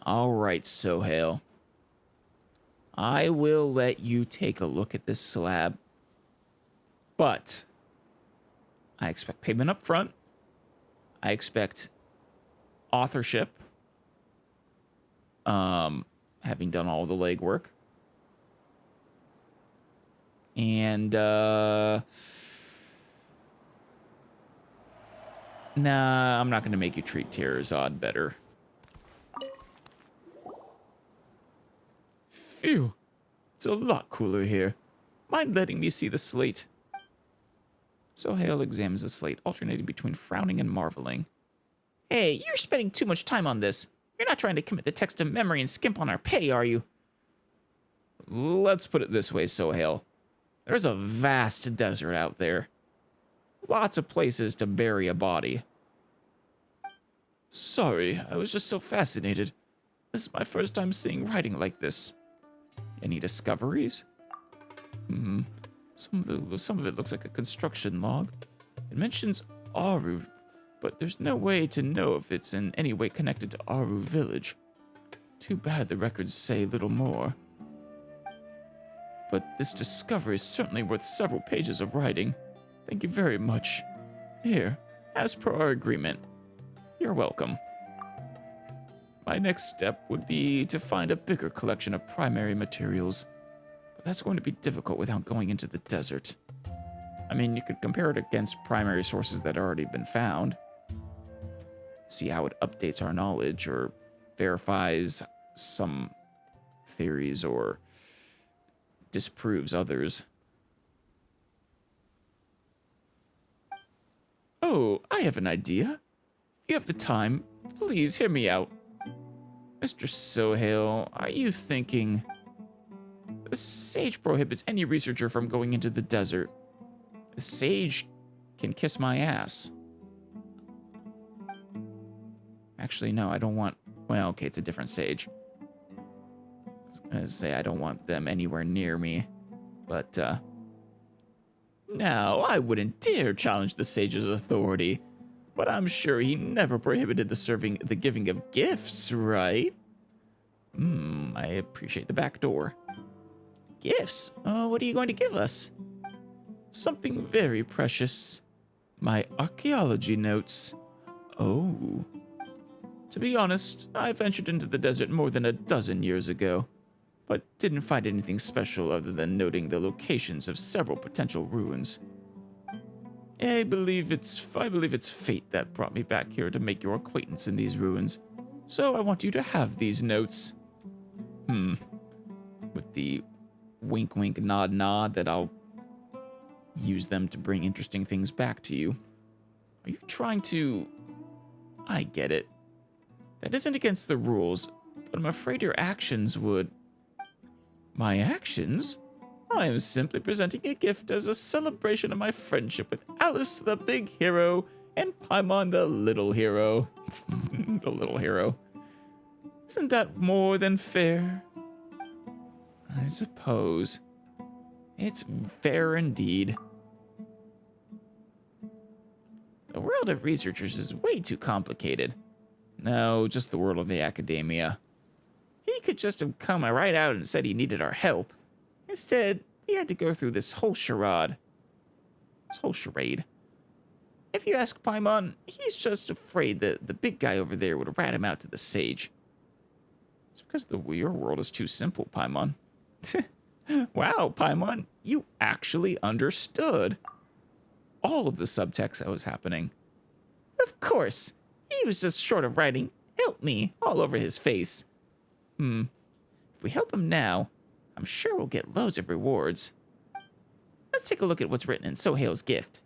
All right, Soheil. I will let you take a look at this slab, but I expect payment up front. I expect authorship, having done all the legwork. And, nah, I'm not going to make you treat Terazad better. Phew, it's a lot cooler here. Mind letting me see the slate? Soheil examines the slate, alternating between frowning and marveling. Hey, you're spending too much time on this. You're not trying to commit the text to memory and skimp on our pay, are you? Let's put it this way, Soheil. There's a vast desert out there. Lots of places to bury a body. Sorry, I was just so fascinated. This is my first time seeing writing like this. Any discoveries? Some of it looks like a construction log. It mentions Aru, but there's no way to know if it's in any way connected to Aru village. Too bad the records say little more. But this discovery is certainly worth several pages of writing. Thank you very much. Here, as per our agreement. You're welcome. My next step would be to find a bigger collection of primary materials, but that's going to be difficult without going into the desert. I mean, you could compare it against primary sources that have already been found. See how it updates our knowledge or verifies some theories or disproves others. Oh, I have an idea. If you have the time, please hear me out. Mr. Soheil, are you thinking... The sage prohibits any researcher from going into the desert. The sage can kiss my ass. Actually, no, I don't want... Well, okay, it's a different sage. I was gonna say I don't want them anywhere near me. But, No, I wouldn't dare challenge the sage's authority. But I'm sure he never prohibited the giving of gifts, right? I appreciate the back door. Gifts? What are you going to give us? Something very precious. My archaeology notes. Oh. To be honest, I ventured into the desert more than a dozen years ago, but didn't find anything special other than noting the locations of several potential ruins. I believe it's fate that brought me back here to make your acquaintance in these ruins, so I want you to have these notes. With the wink wink nod nod that I'll use them to bring interesting things back to you. Are you trying to... I get it. That isn't against the rules, but I'm afraid your actions would... My actions? I am simply presenting a gift as a celebration of my friendship with Alice the big hero and Paimon the little hero. The little hero. Isn't that more than fair? I suppose. It's fair indeed. The world of researchers is way too complicated. No, just the world of the academia. He could just have come right out and said he needed our help. Instead, he had to go through this whole charade. If you ask Paimon, he's just afraid that the big guy over there would rat him out to the sage. It's because your world is too simple, Paimon. Wow, Paimon, you actually understood all of the subtext that was happening. Of course, he was just short of writing, "Help me," all over his face. If we help him now, I'm sure we'll get loads of rewards. Let's take a look at what's written in Soheil's gift.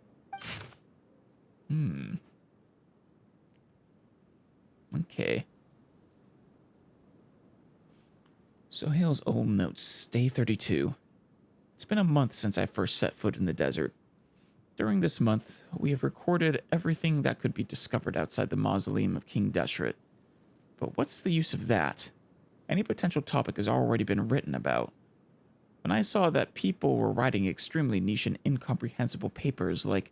Okay. Soheil's old notes, day 32. It's been a month since I first set foot in the desert. During this month, we have recorded everything that could be discovered outside the mausoleum of King Deshret. But what's the use of that? Any potential topic has already been written about. When I saw that people were writing extremely niche and incomprehensible papers like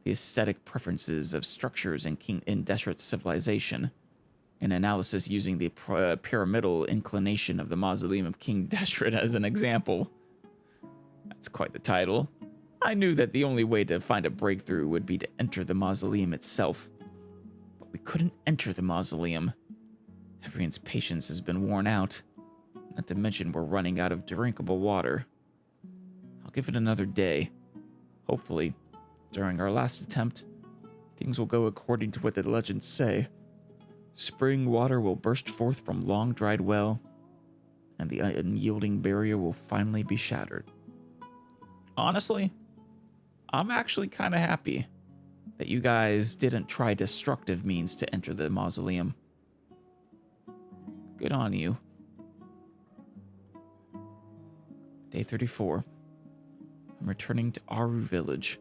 the aesthetic preferences of structures in King Deshret's civilization, An analysis using the pyramidal inclination of the mausoleum of King Deshret as an example. That's quite the title. I knew that the only way to find a breakthrough would be to enter the mausoleum itself. But we couldn't enter the mausoleum. Everyone's patience has been worn out. Not to mention we're running out of drinkable water. I'll give it another day. Hopefully, during our last attempt, things will go according to what the legends say. Spring water will burst forth from long-dried well, and the unyielding barrier will finally be shattered. Honestly, I'm actually kind of happy that you guys didn't try destructive means to enter the mausoleum. Good on you. Day 34. I'm returning to Aru Village.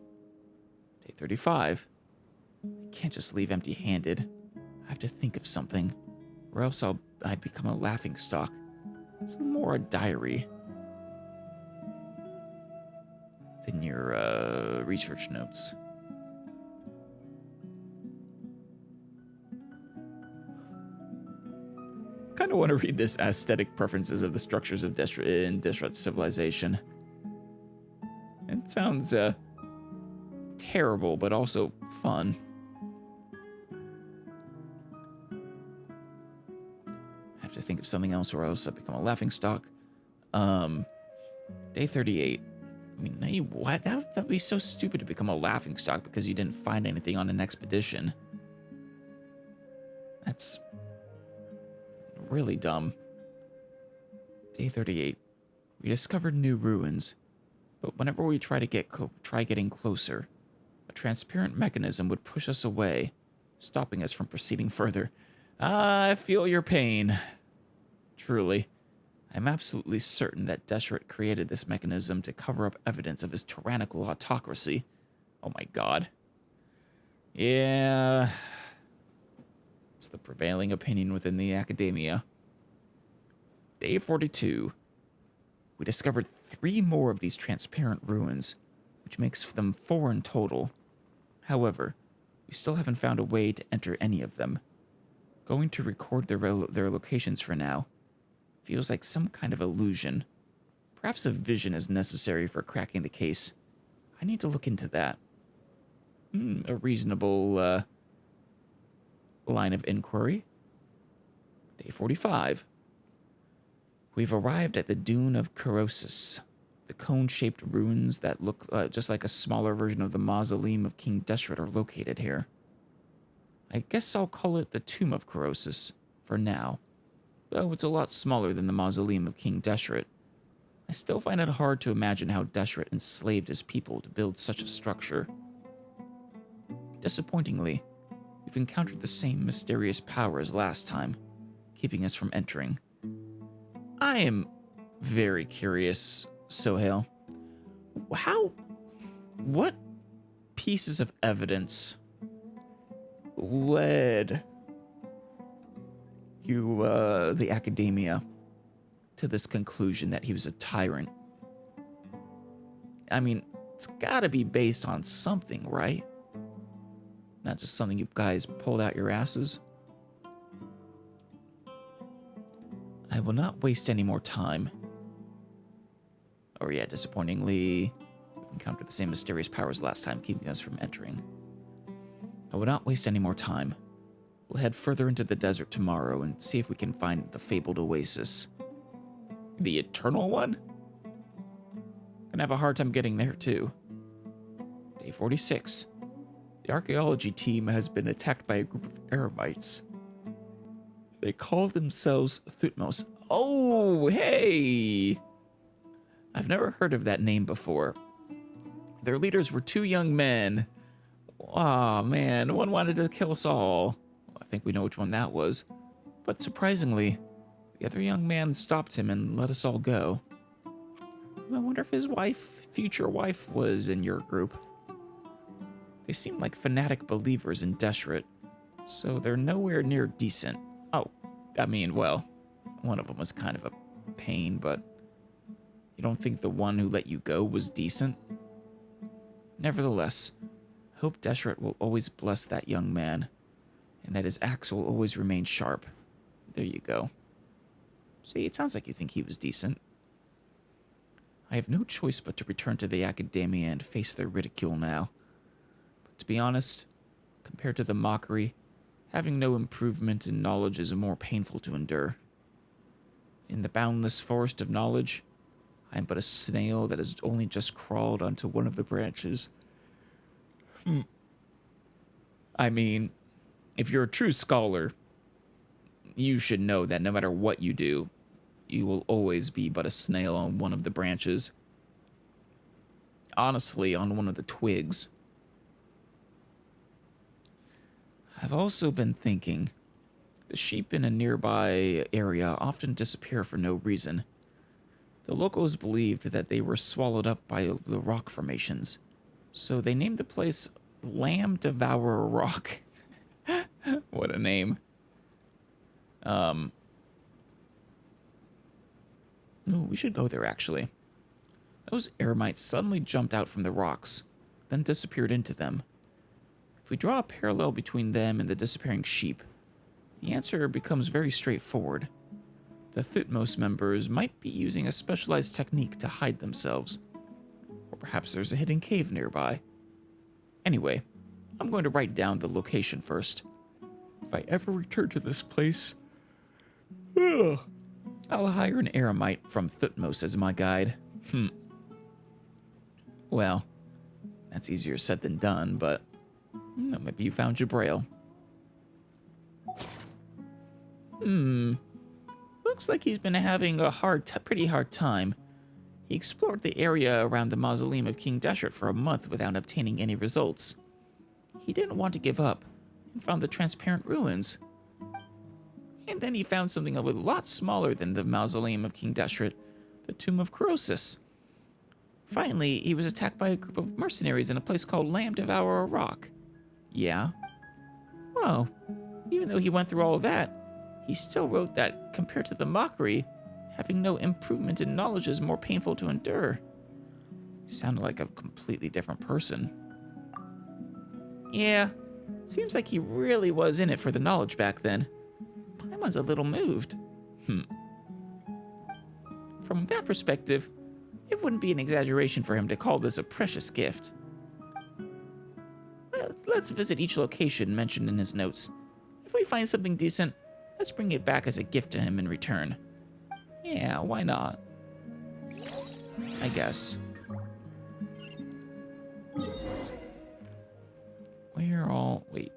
Day 35. I can't just leave empty-handed. I have to think of something, or else I'd become a laughingstock. It's more a diary than your research notes. Kind of want to read this aesthetic preferences of the structures of Deshret's civilization. It sounds terrible, but also fun. I have to think of something else, or else I become a laughingstock. Day 38. I mean, hey, what? That'd be so stupid to become a laughingstock because you didn't find anything on an expedition. That's really dumb. Day 38. We discovered new ruins, but whenever we try getting closer, a transparent mechanism would push us away, stopping us from proceeding further. I feel your pain. Truly. I'm absolutely certain that Deshret created this mechanism to cover up evidence of his tyrannical autocracy. Oh my god. Yeah. It's the prevailing opinion within the academia. Day 42. We discovered 3 more of these transparent ruins, which makes them 4 in total. However, we still haven't found a way to enter any of them. Going to record their locations for now. Feels like some kind of illusion. Perhaps a vision is necessary for cracking the case. I need to look into that. A reasonable line of inquiry. Day 45. We've arrived at the Dune of Korosis, the cone-shaped ruins that look just like a smaller version of the mausoleum of King Deshret are located here. I guess I'll call it the Tomb of Korosis for now. Though it's a lot smaller than the mausoleum of King Deshret, I still find it hard to imagine how Deshret enslaved his people to build such a structure. Disappointingly, we've encountered the same mysterious power as last time, keeping us from entering. I am very curious, Soheil. What pieces of evidence led you, the academia, to this conclusion that he was a tyrant? I mean, it's gotta be based on something, right? Not just something you guys pulled out your asses. I will not waste any more time. Oh yeah, disappointingly, we've encountered the same mysterious powers last time, keeping us from entering. I will not waste any more time. We'll head further into the desert tomorrow and see if we can find the fabled oasis. The eternal one? Gonna have a hard time getting there, too. Day 46. The archaeology team has been attacked by a group of eremites. They call themselves Thutmose. Oh, hey! I've never heard of that name before. Their leaders were 2 young men. Aw, man, one wanted to kill us all. I think we know which one that was. But surprisingly, the other young man stopped him and let us all go. I wonder if his future wife, was in your group. They seem like fanatic believers in Deshret, so they're nowhere near decent. Oh, I mean, well, one of them was kind of a pain, but you don't think the one who let you go was decent? Nevertheless, I hope Deshret will always bless that young man, and that his axe will always remain sharp. There you go. See, it sounds like you think he was decent. I have no choice but to return to the academia and face their ridicule now. But to be honest, compared to the mockery, having no improvement in knowledge is more painful to endure. In the boundless forest of knowledge, I am but a snail that has only just crawled onto one of the branches. I mean, if you're a true scholar, you should know that no matter what you do, you will always be but a snail on one of the branches. Honestly, on one of the twigs. I've also been thinking, the sheep in a nearby area often disappear for no reason. The locals believed that they were swallowed up by the rock formations, so they named the place Lamb Devourer Rock. What a name. Ooh, we should go there, actually. Those eremites suddenly jumped out from the rocks, then disappeared into them. If we draw a parallel between them and the disappearing sheep, the answer becomes very straightforward. The Thutmose members might be using a specialized technique to hide themselves. Or perhaps there's a hidden cave nearby. Anyway, I'm going to write down the location first. If I ever return to this place, I'll hire an eremite from Thutmose as my guide. Well, that's easier said than done, but maybe you found Jabrail. Looks like he's been having a pretty hard time. He explored the area around the mausoleum of King Deshret for a month without obtaining any results. He didn't want to give up and found the transparent ruins. And then he found something a lot smaller than the mausoleum of King Deshret, the Tomb of Croesus. Finally, he was attacked by a group of mercenaries in a place called Lamb Devourer Rock. Yeah? Well, even though he went through all of that, he still wrote that, compared to the mockery, having no improvement in knowledge is more painful to endure. He sounded like a completely different person. Yeah, seems like he really was in it for the knowledge back then. Paimon's a little moved. From that perspective, it wouldn't be an exaggeration for him to call this a precious gift. Well, let's visit each location mentioned in his notes. If we find something decent, let's bring it back as a gift to him in return. Yeah, why not? I guess. Wait,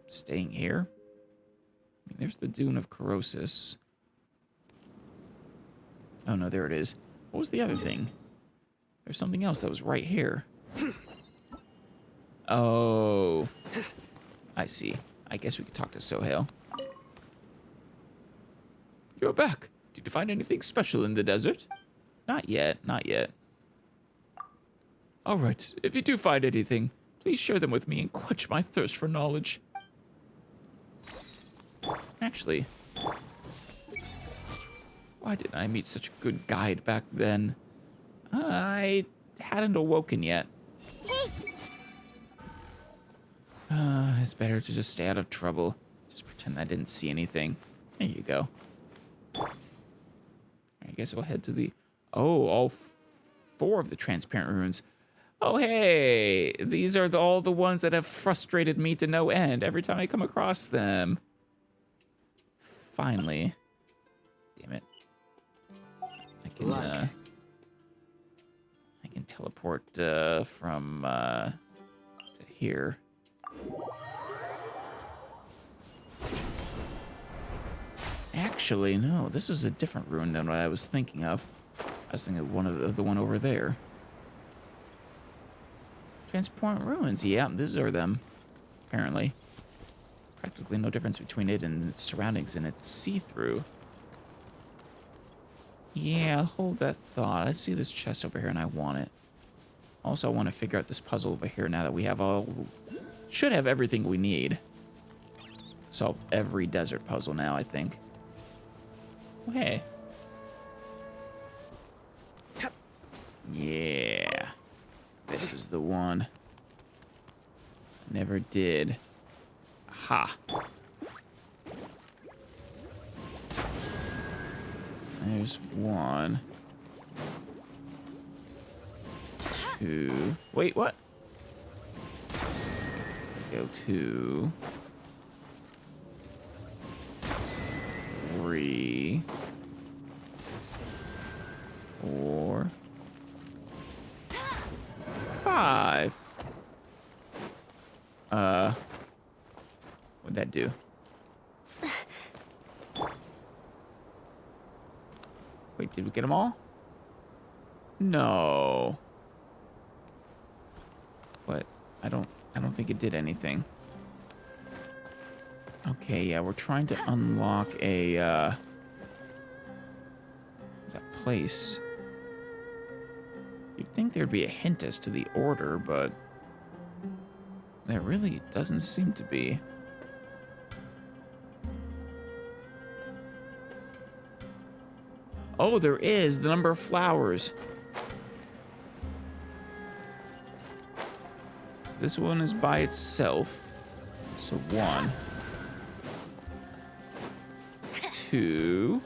staying here? I mean, there's the Dune of Croesus. Oh no, there it is. What was the other thing? There's something else that was right here. Oh. I see. I guess we could talk to Soheil. You're back. Did you find anything special in the desert? Not yet, not yet. Alright, if you do find anything, please share them with me and quench my thirst for knowledge. Actually, why didn't I meet such a good guide back then? I hadn't awoken yet. It's better to just stay out of trouble. Just pretend I didn't see anything. There you go. I guess we'll head to the... Oh, all 4 of the transparent ruins. Oh, hey! These are all the ones that have frustrated me to no end every time I come across them. Finally. Damn it. I can teleport from to here. Actually, no, this is a different ruin than what I was thinking of. I was thinking of the one over there. Transparent ruins, yeah, these are them, apparently. Practically no difference between it and its surroundings, and it's see-through. Yeah, hold that thought. I see this chest over here, and I want it. Also, I want to figure out this puzzle over here now that we have should have everything we need to solve every desert puzzle now, I think. Oh, hey. Yeah. This is the one. Never did. Aha. There's 1. 2. Wait, what? Go 2. 3. 4. 5. What'd that do? Wait, did we get them all? No. But I don't think it did anything. Okay, yeah, we're trying to unlock a that place. You'd think there'd be a hint as to the order, but there really doesn't seem to be. Oh, there is the number of flowers. So this one is by itself. So 1, 2.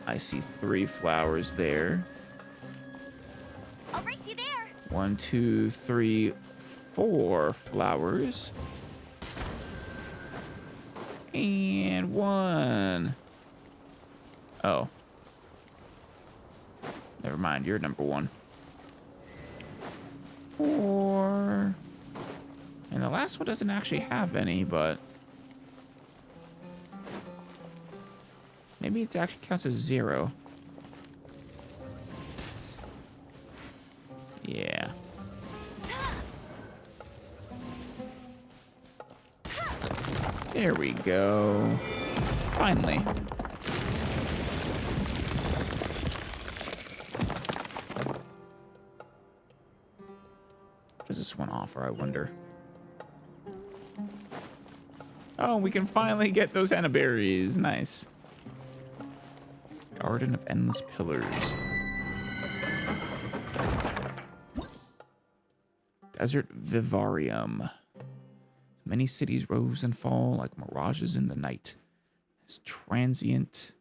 I see 3 flowers there. I'll race you there. 1, 2, 3, 4 flowers. And 1. Oh. Never mind, you're number 1. 4. And the last one doesn't actually have any, but maybe it actually counts as 0. Yeah. There we go. Finally. What does this one offer, I wonder? Oh, we can finally get those henna berries. Nice. Garden of Endless Pillars. Desert Vivarium. Many cities rose and fall like mirages in the night, as transient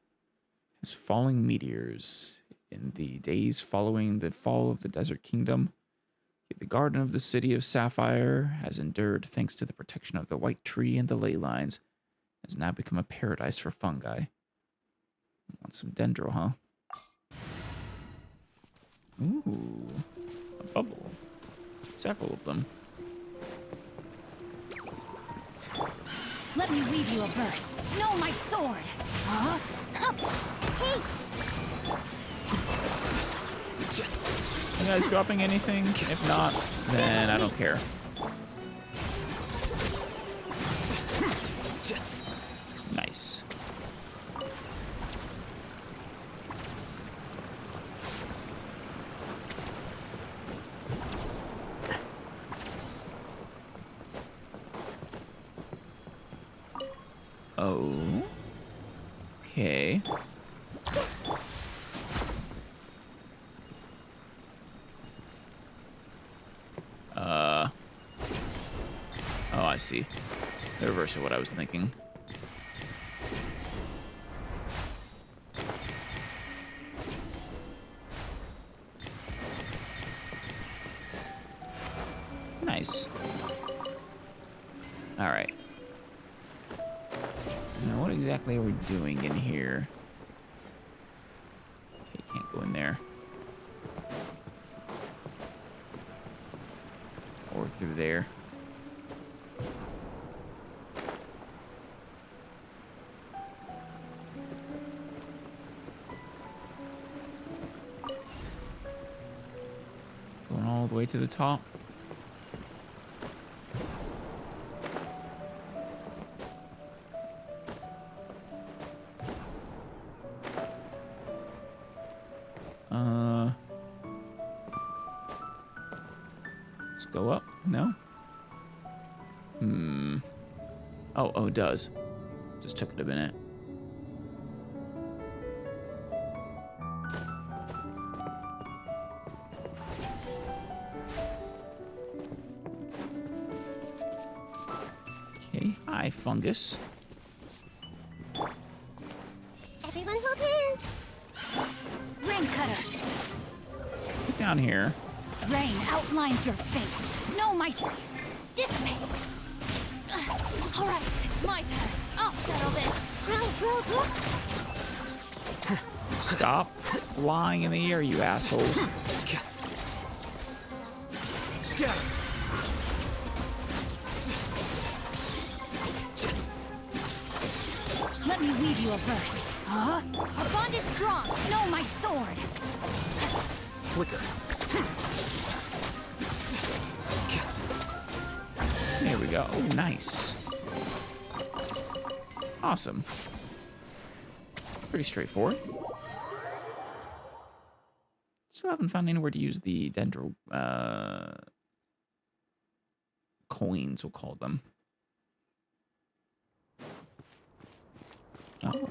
as falling meteors. In the days following the fall of the Desert Kingdom, the garden of the city of Sapphire has endured thanks to the protection of the white tree and the ley lines. It has now become a paradise for fungi. Want some dendro, huh? Ooh, a bubble. Several of them. Let me weave you a verse. No, my sword. Huh? Hey. You guys dropping anything? If not, then I don't care. Nice. Oh. Okay. Oh, I see. The reverse of what I was thinking. Nice. All right. Now, what exactly are we doing in here? Okay, can't go in there. Or through there. Going all the way to the top. Let's go up. No? Oh, it does. Just took it a minute. Okay, hi, fungus. Everyone hold hands. Rain cutter. Get down here. Rain outlines your fate. Know my dissipate. All right, it's my turn. I'll settle this. Stop flying in the air, you assholes. Scatter. Let me weave you a verse. Huh? Our bond is strong. Know my sword. Flicker. There we go. Oh, nice. Awesome. Pretty straightforward. Still haven't found anywhere to use the dendro coins, we'll call them. Oh,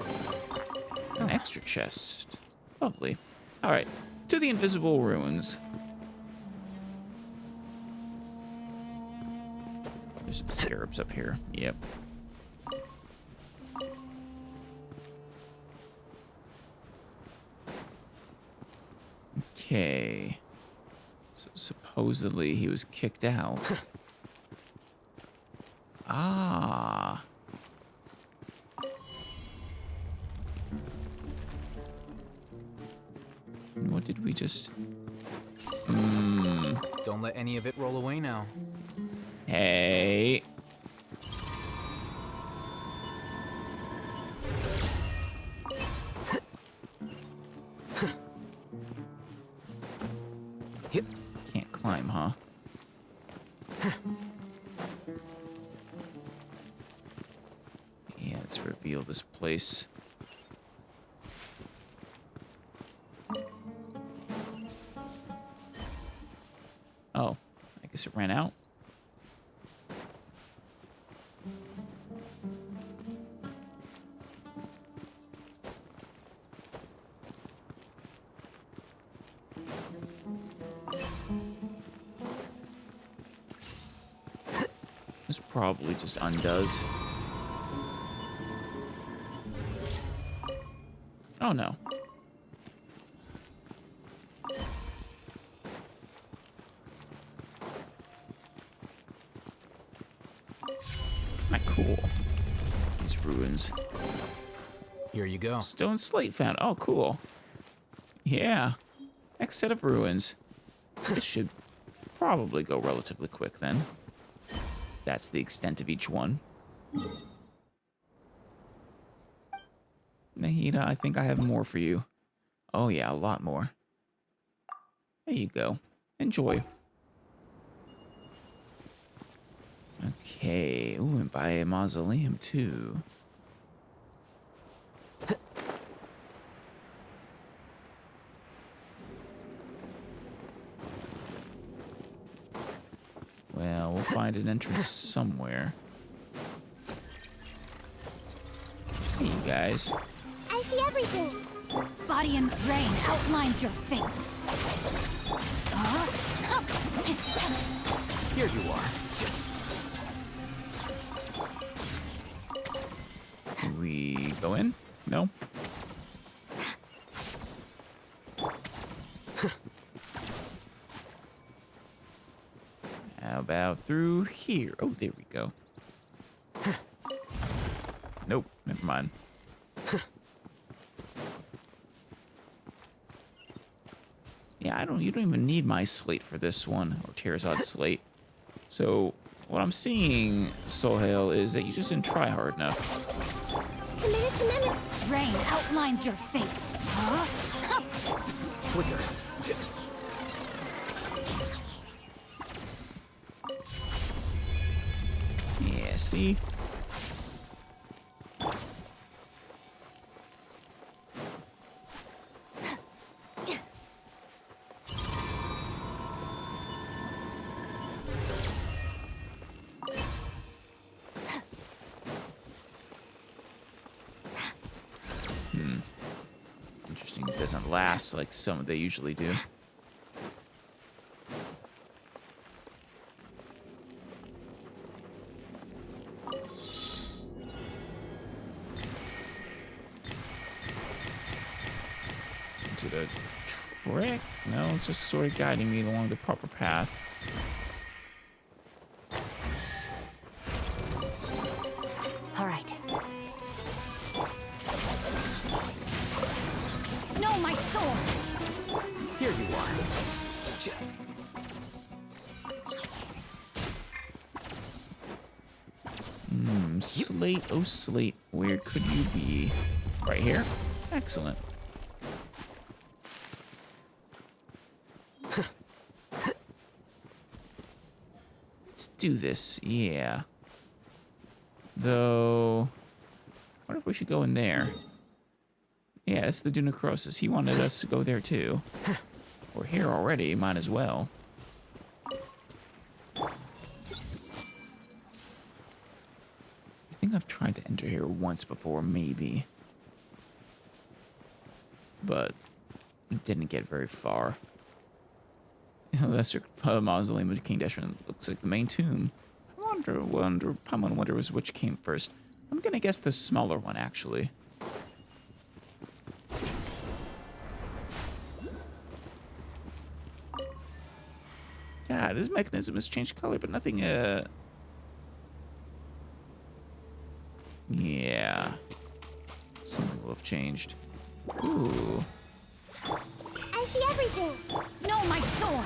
an extra chest. Lovely. All right, to the invisible ruins. There's some scarabs up here. Yep. Okay. So supposedly he was kicked out. Ah. And what did we just... Don't let any of it roll away now. Hey. Can't climb, huh? Yeah, let's reveal this place. Oh, I guess it ran out. This probably just undoes. Oh no. Not cool. These ruins. Here you go. Stone slate found. Oh, cool. Yeah. Next set of ruins. This should probably go relatively quick then. That's the extent of each one. Nahida, I think I have more for you. Oh yeah, a lot more. There you go. Enjoy. Okay. Ooh, and by a mausoleum too. Well, we'll find an entrance somewhere. Hey, you guys. I see everything. Body and brain outlines your fate. Here you are. Do we go in? No? How about through here? Oh, there we go. Nope, never mind. Yeah, you don't even need my slate for this one, or Terazad's slate. So, what I'm seeing, Soheil, is that you just didn't try hard enough. Committed to memory. Rain outlines your fate. Flicker. Yeah, see? Interesting, it doesn't last like some they usually do. it a trick? No, it's just sort of guiding me along the proper path. All right. No, my sword! Here you are. Slate, oh Slate, where could you be? Right here? Excellent. Let's do this, yeah. Though, what if we should go in there? Yeah, it's the Dunacrosis. He wanted us to go there too. We're here already, might as well. I think I've tried to enter here once before, maybe. But it didn't get very far. Lesser mausoleum of King Deshran looks like the main tomb. Paimon wonders which came first. I'm gonna guess the smaller one, actually. Yeah, this mechanism has changed color, but nothing, yeah. Something will have changed. Ooh. I see everything! No, my sword!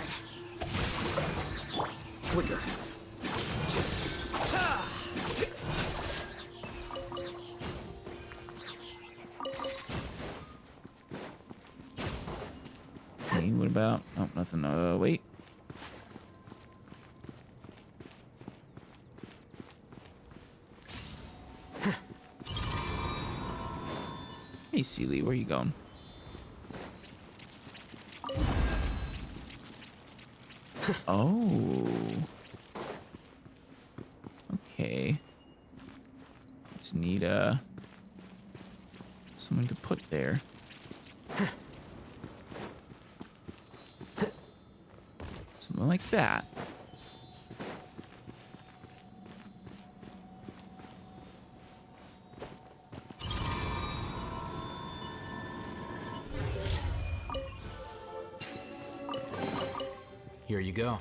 Flicker. Hey, what about? Oh, nothing. Wait. Hey, Sealy, where you going? Oh. Okay. Just need something to put there. Something like that. Here you go.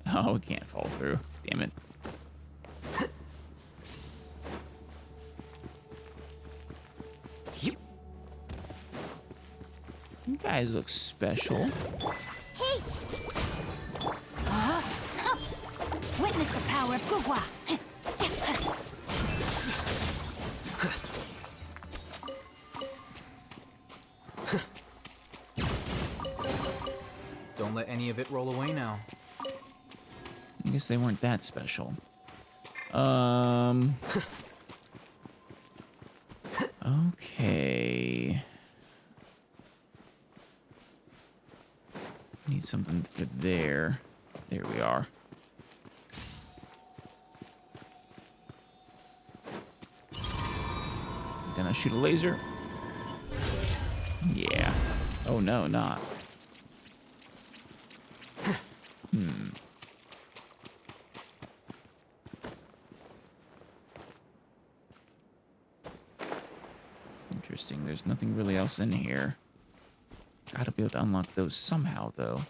Oh, it can't fall through. Damn it. You guys look special. Hey! Witness the power of Gugwa! Don't let any of it roll away now. I guess they weren't that special. Okay. Need something for there. There we are. Gonna shoot a laser. Yeah. Oh no, not. Interesting. There's nothing really else in here. Gotta be able to unlock those somehow, though.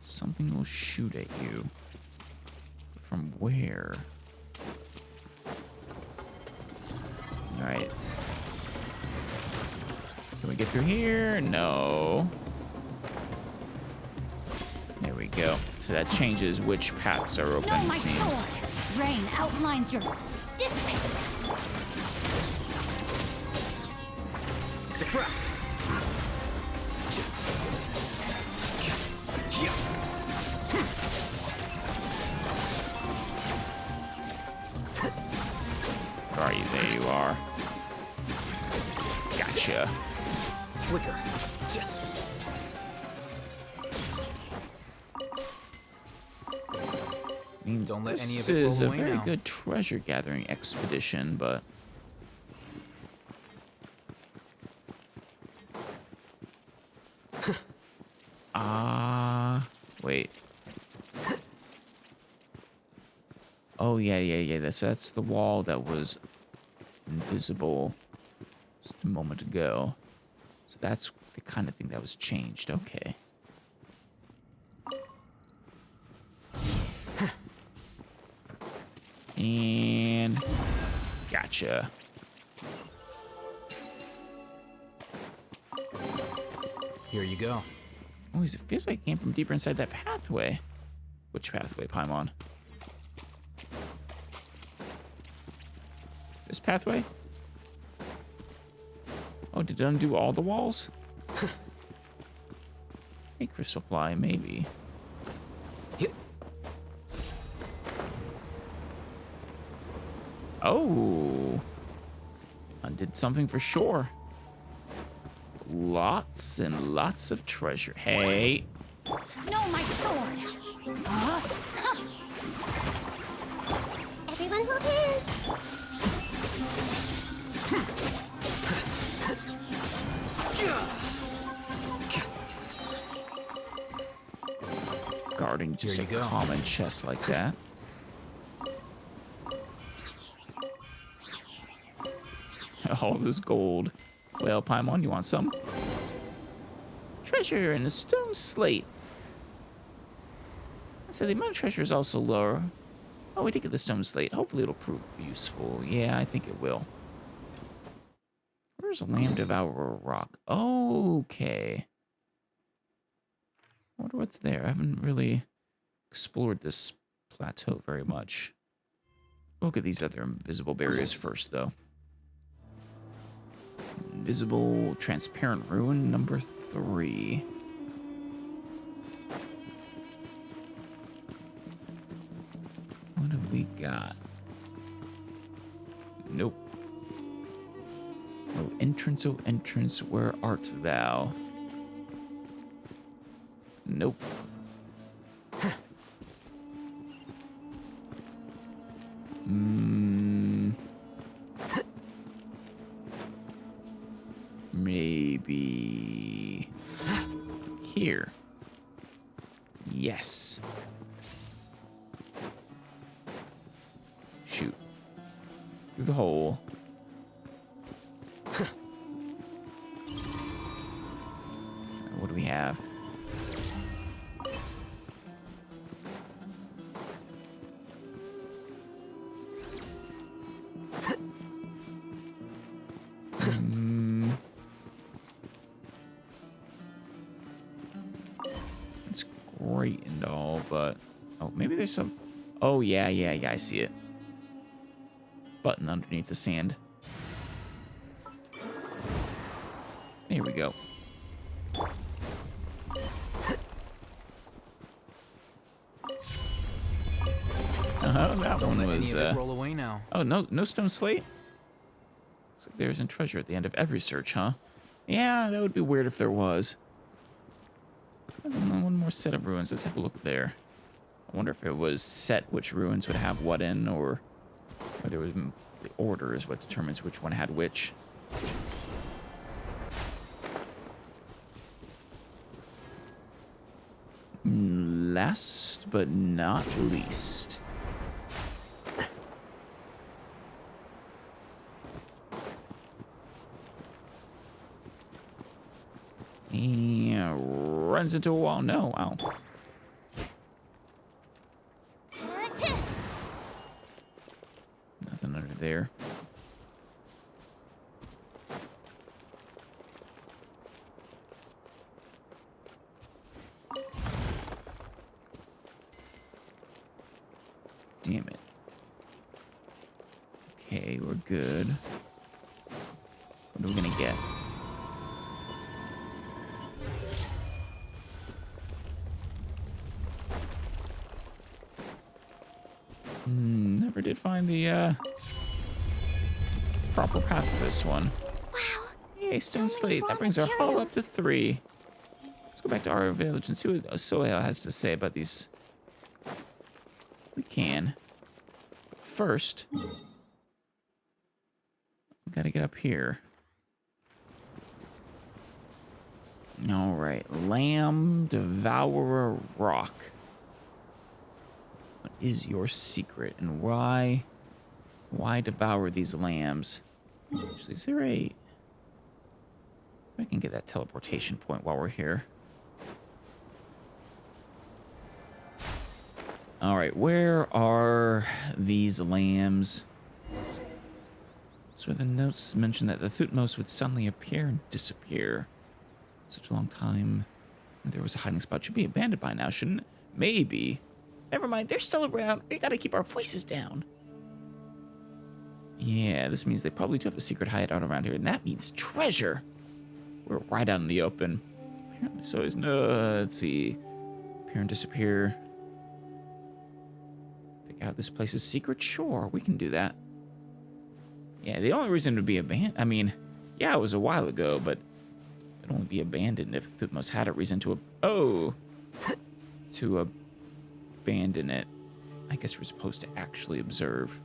Something will shoot at you. From where? Alright. Can we get through here? No. There we go. So that changes which paths are open, No, it my seems. sword! Rain outlines your dissipate! Deflect. Where are you? There you are. Gotcha. Flicker. I mean, Don't let any this of it is roll a away very now. good treasure gathering expedition, but wait. Oh, yeah. That's the wall that was invisible just a moment ago. So that's the kind of thing that was changed. Okay. And gotcha. Here you go. Oh, it feels like it came from deeper inside that pathway. Which pathway, Paimon? This pathway? Oh, did it undo all the walls? Hey, Crystal Fly, maybe. Oh. Undid something for sure. Lots and lots of treasure. Hey. No, my sword. Everyone hold hands. Guarding just Here a you go. common chest like that. All this gold. Well, Paimon, you want some? Treasure in a stone slate. So the amount of treasure is also lower. Oh, we did get the stone slate. Hopefully it'll prove useful. Yeah, I think it will. Where's a Lamb Devourer rock? Okay. I wonder what's there. I haven't really explored this plateau very much. Look at these other invisible barriers first, though. Invisible transparent ruin number 3. What have we got? Nope. Oh, entrance, where art thou? Nope. Maybe here. Yes. Shoot. Through the hole. What do we have? It's great and all, but oh, maybe there's some. Oh yeah, I see it. Button underneath the sand. There we go. That Don't one let was. any of it roll away now. Oh, no stone slate? Looks like there's a treasure at the end of every search, huh? Yeah, that would be weird if there was. One more set of ruins. Let's have a look there. I wonder if it was set which ruins would have what in, or whether it was the order is what determines which one had which. Last but not least. And runs into a wall. No, wow. Nothing under there. Damn it. Okay, we're good. What are we gonna get? Never did find the proper path for this one. Wow. Yay, stone So many slate. That raw brings our haul up to materials. 3. Let's go back to our village and see what Soheil has to say about these. We can. First, we gotta get up here. Alright, Lamb Devourer Rock. is your secret, and why devour these lambs? Actually, is there a... I can get that teleportation point while we're here. All right, where are these lambs? So the notes mention that the Thutmose would suddenly appear and disappear. Such a long time. There was a hiding spot. Should be abandoned by now, shouldn't it? Maybe. Never mind, they're still around. We gotta keep our voices down. Yeah, this means they probably do have a secret hideout around here, and that means treasure. We're right out in the open. Apparently so is no. Let's see. Appear and disappear. Figure out this place's secret. Sure, we can do that. Yeah, the only reason to be abandoned. I mean, yeah, it was a while ago, but it'd only be abandoned if Thutmose had a reason to. To abandon it. I guess we're supposed to actually observe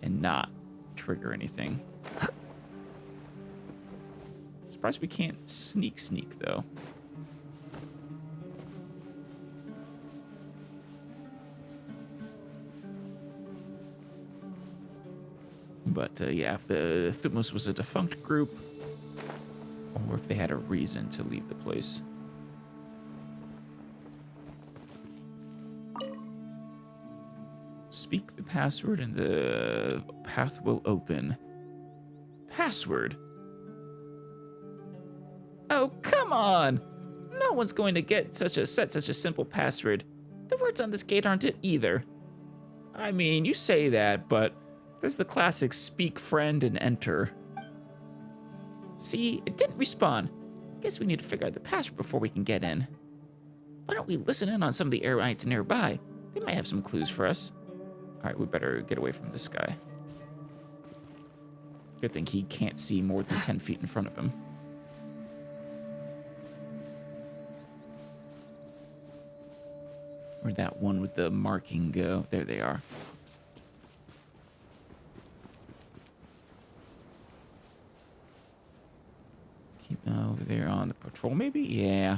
and not trigger anything. Surprised we can't sneak though. But yeah, if the Thutmose was a defunct group, or if they had a reason to leave the place. Speak the password and the path will open. Password? Oh, come on! No one's going to get such a simple password. The words on this gate aren't it either. I mean, you say that, but there's the classic speak friend and enter. See, it didn't respond. Guess we need to figure out the password before we can get in. Why don't we listen in on some of the airlights nearby? They might have some clues for us. Alright, we better get away from this guy. Good thing he can't see more than 10 feet in front of him. Where'd that one with the marking go? There they are. Keep over there on the patrol, maybe? Yeah.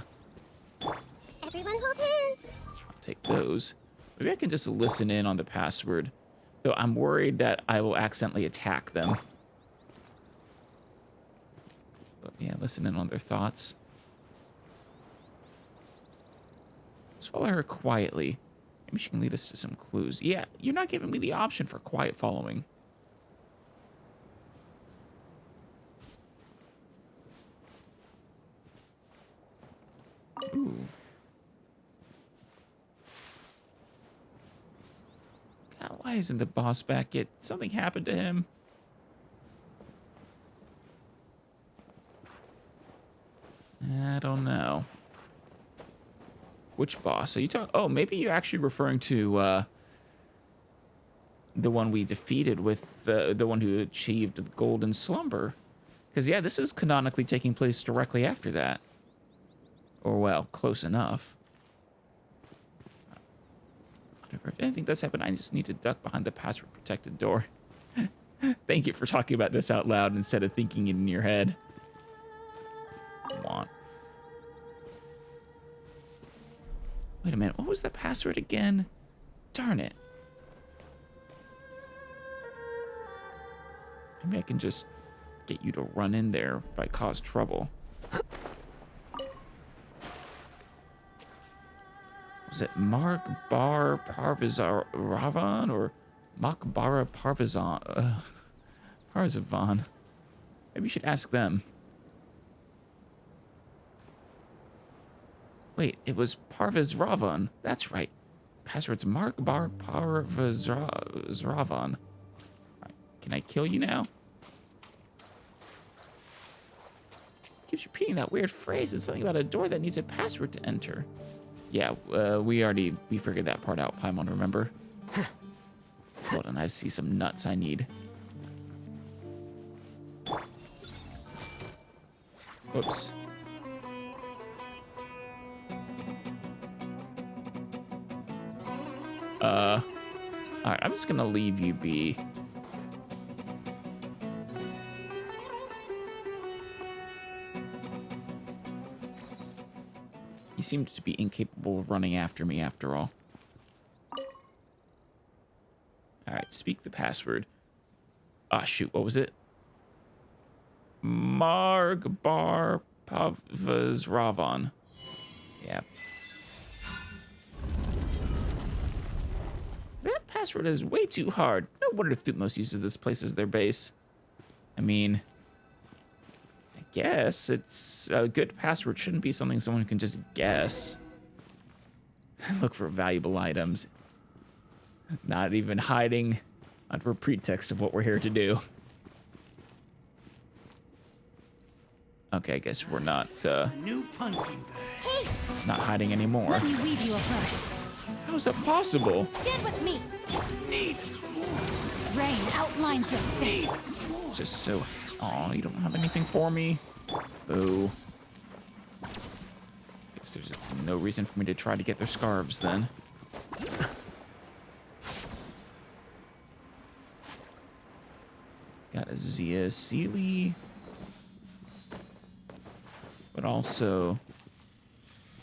Everyone hold hands. I'll take those. Maybe I can just listen in on the password. Though I'm worried that I will accidentally attack them. But yeah, listen in on their thoughts. Let's follow her quietly. Maybe she can lead us to some clues. Yeah, you're not giving me the option for quiet following. Ooh. God, why isn't the boss back yet? Something happened to him. I don't know. Which boss? Are you talking? Oh, maybe you're actually referring to the one we defeated with the one who achieved the golden slumber. Because yeah, this is canonically taking place directly after that. Or well, close enough. Whatever. If anything does happen, I just need to duck behind the password-protected door. Thank you for talking about this out loud instead of thinking it in your head. Come on. Wait a minute, what was the password again? Darn it. Maybe I can just get you to run in there if I cause trouble. Was it Mark Bar Parvizaravan or Makbara Parzivan? Maybe you should ask them. Wait, it was Parvizravan. That's right. Password's Mark Bar Parvizravan. Right, can I kill you now? Keeps repeating that weird phrase. It's something about a door that needs a password to enter. Yeah, we figured that part out, Paimon, remember? Hold on, I see some nuts I need. Whoops. Alright, I'm just gonna leave you be. He seemed to be incapable of running after me after all. All right, speak the password. Ah, shoot, what was it? Margbar Pavas Ravon. Yeah. That password is way too hard. No wonder Thutmose uses this place as their base. I mean, I guess it's a good password shouldn't be something someone can just guess. Look for valuable items. Not even hiding under a pretext of what we're here to do. Okay, I guess we're not New punching bag. Hey, not hiding anymore. let me weave you a verse. How is that possible? Stand with me. Need Rain outlines your fate. Just so... Aw, you don't have anything for me? Boo. Guess there's no reason for me to try to get their scarves then. Got a Zia Sealy. But also...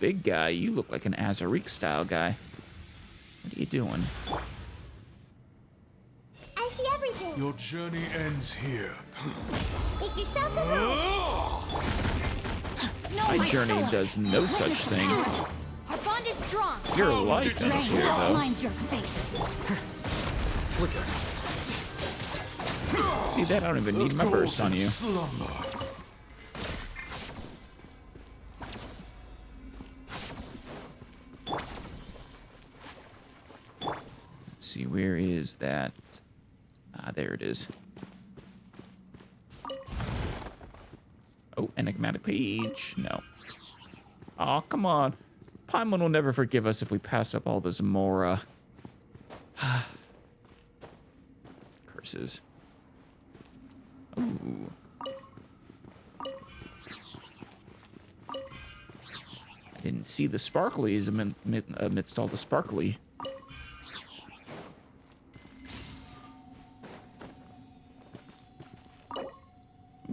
Big guy, you look like an Azariq style guy. What are you doing? I see everything. your journey ends here. Make yourselves at home. No, My my journey sword. does no such thing. Our bond is strong. Your life ends Rain here, though. outlines your fate. Flicker. See that? I don't even need my burst on you. Slumber. Let's see, where is that? Ah, there it is. Oh, enigmatic page. No. Oh, come on. Paimon will never forgive us if we pass up all this Mora. Curses. Ooh. I didn't see the sparklies amidst all the sparkly.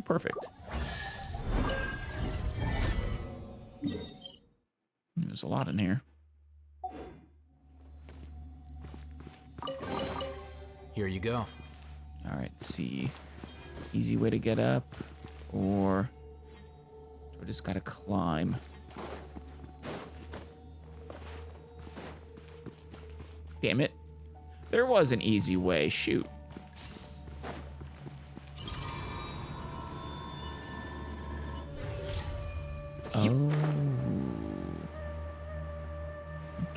Perfect. There's a lot in here. Here you go. All right, see. Easy way to get up, or do I just gotta climb? Damn it. There was an easy way, shoot. Oh.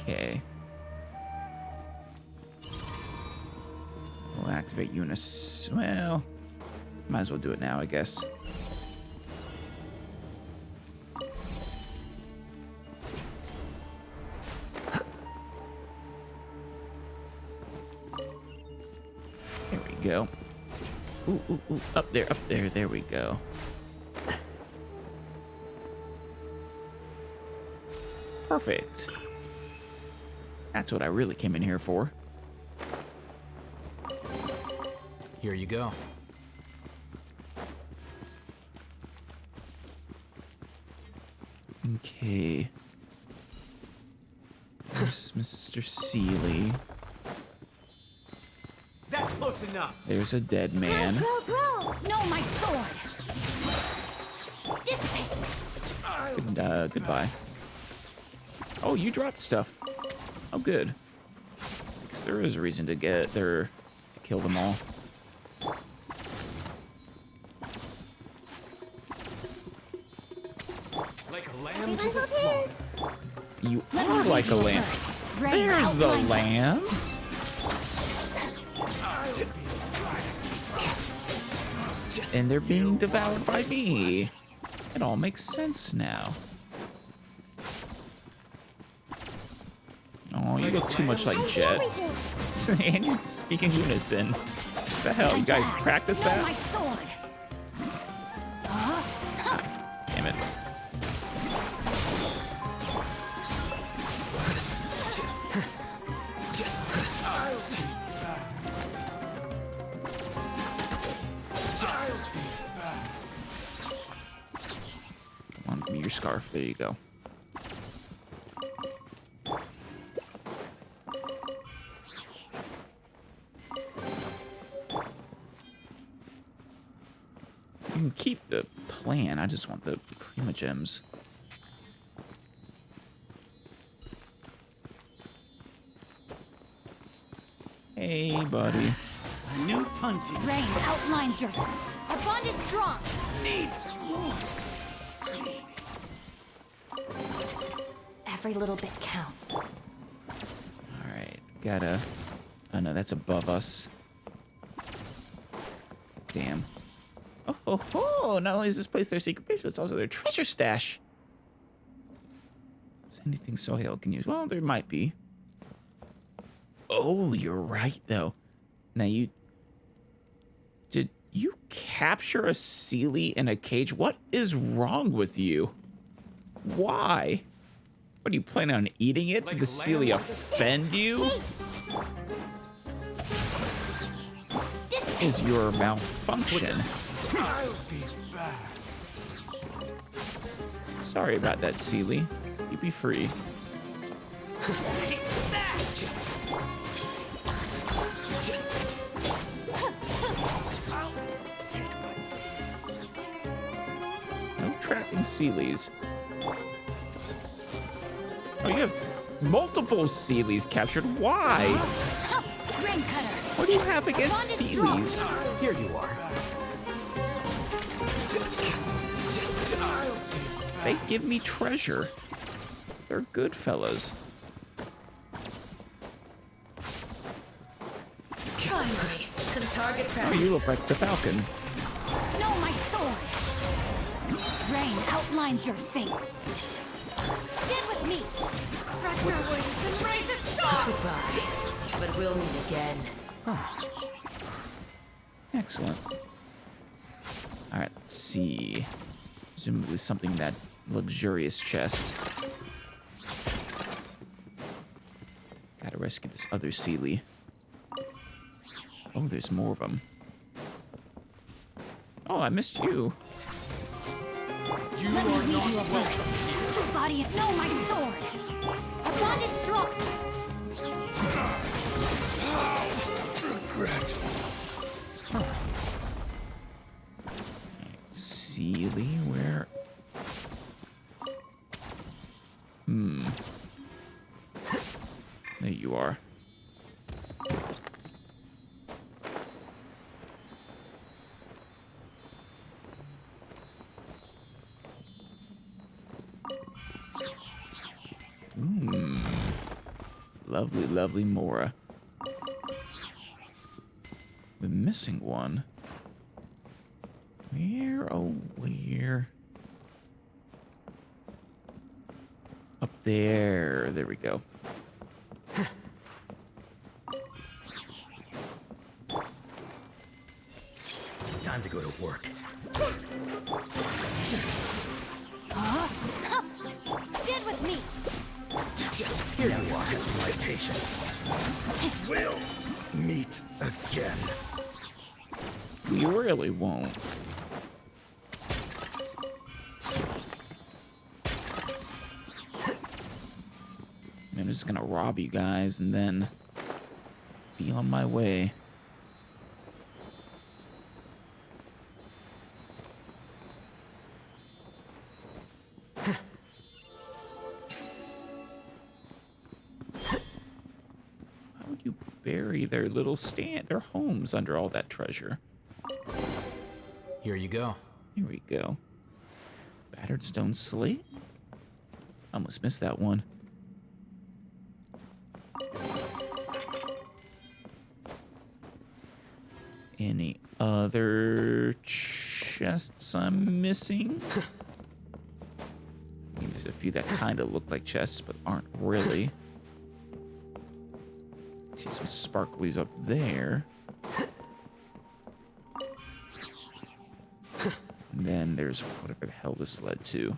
Okay. We'll activate Eunice. Well, might as well do it now, I guess. There we go. Ooh, ooh, ooh. Up there, up there. There we go. Perfect. That's what I really came in here for. Here you go. Okay. There's Mr. Sealy. That's close enough. There's a dead man. Grow. No, my sword. Dissipate. Goodbye. Oh, you dropped stuff. Oh, good. I guess there is a reason to get there to kill them all. Like a lamb to the slaughter. You are like a lamb. Rain There's the outlines- lambs. And they're being devoured by me. It all makes sense now. Oh, you look too much like Jet. And you're speaking unison. What the hell? You guys practice No, my that? sword. Damn it. Come on, give me your scarf. There you go. the plan. I just want the primogems. Hey, buddy. A new punching. Rain outlines your... Our bond is strong. Need more. Every little bit counts. All right, gotta... Oh, no, that's above us. Damn. Oh, ho, ho! Not only is this place their secret base, but it's also their treasure stash. Is anything Soheil can use? Well, there might be. Oh, you're right, though. Now, Did you capture a Sealy in a cage? What is wrong with you? Why? What, are you planning on eating it? Did the Sealy offend you? Is your malfunction? I'll be back. Sorry about that, Sealy. You be free. No trapping Sealies. Oh, you have multiple Sealies captured. Why? Rain cutter. What do you have against Sealies? Here you are. They give me treasure. They're good fellas. Finally, some target Oh, practice. you look like the Falcon. No, my sword. Rain outlines your fate. Stand with me. Stretch your wings and raise a storm. Goodbye, but we'll meet again. Excellent. All right, let's see. Presumably something in that luxurious chest. Gotta rescue this other Sealy. Oh, there's more of them. Oh, I missed you. You Let me are lead not you a welcome. place. Body it. No, my sword. Our bond is strong. Sealy, where? There you are. Lovely, lovely Mora. We're missing one. Where, oh, where? Up there. There we go. Time to go to work. Stand with me. Here you are. Test my patience. We'll meet again. We really won't. I'm just gonna rob you guys and then be on my way. Why would you bury their little their homes under all that treasure? Here you go. Here we go. Battered stone slate? Almost missed that one. Any other chests I'm missing? I mean, there's a few that kind of look like chests, but aren't really. See some sparklies up there. And then there's whatever the hell this led to.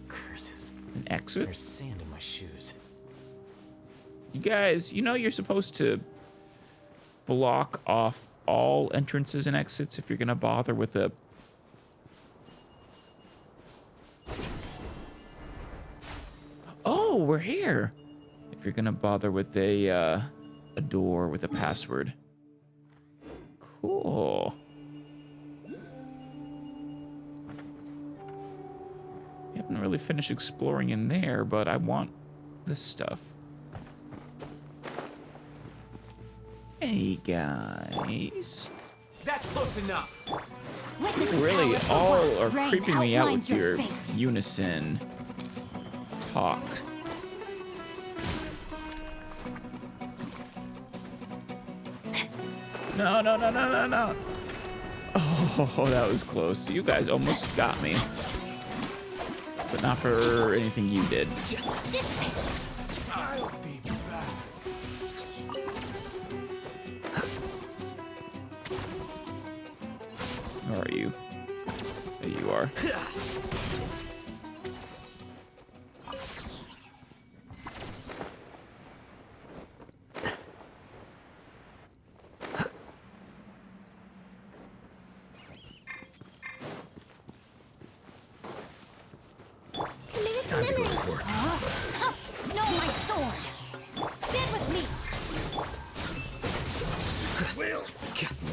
Curses. An exit? There's sand in my shoes. You guys, you know you're supposed to block off all entrances and exits if you're gonna bother with a... Oh, we're here! If you're gonna bother with a door with a password. Cool. Didn't really finish exploring in there, but I want this stuff. Hey, guys. That's close enough. Witness the Really power of the all word. are Rain creeping me out outlines with your fate. unison talk. No, no, no, no, no, no. Oh, that was close. You guys almost got me. But not for anything you did. I'll be back. Where are you? There you are. Commit it to Time to go memory. to work. Know my sword. Stand with me. We'll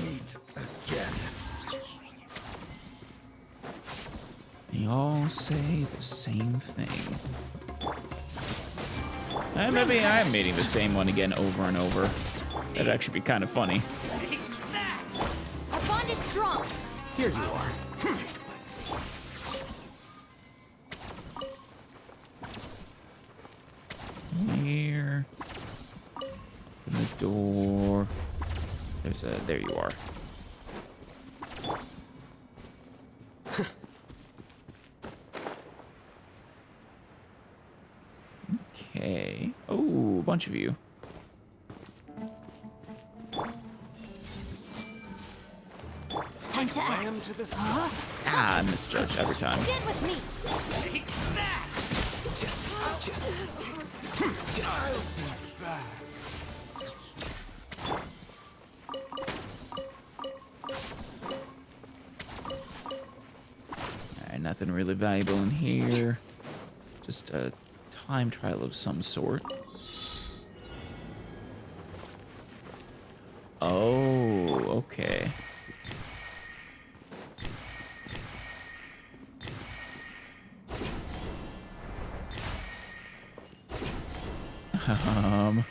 Meet again. They all say the same thing. Maybe I'm meeting the same one again over and over. That'd actually be kind of funny. Our bond is strong. Here you are. Here. Open the door. There you are. Okay. Oh, a bunch of you. Time to ram act. to the Ah, I misjudge every time. Stand with me. I'll be back. Alright, nothing really valuable in here. Just a time trial of some sort. Oh, okay. Um.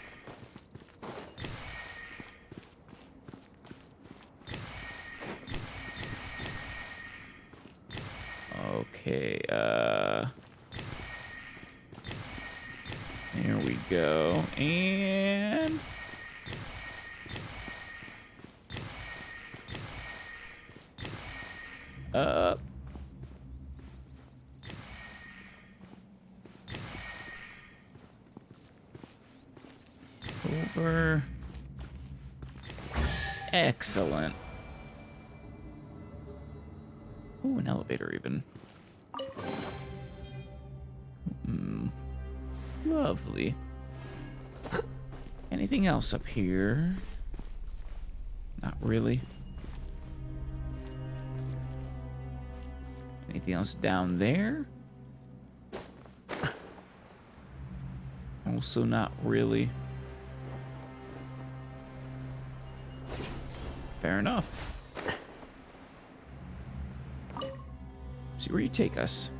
Okay, there we go. And up. Over. Excellent. Ooh, an elevator even. Lovely. Anything else up here? Not really. Anything else down there? Also not really. Fair enough. See where you take us.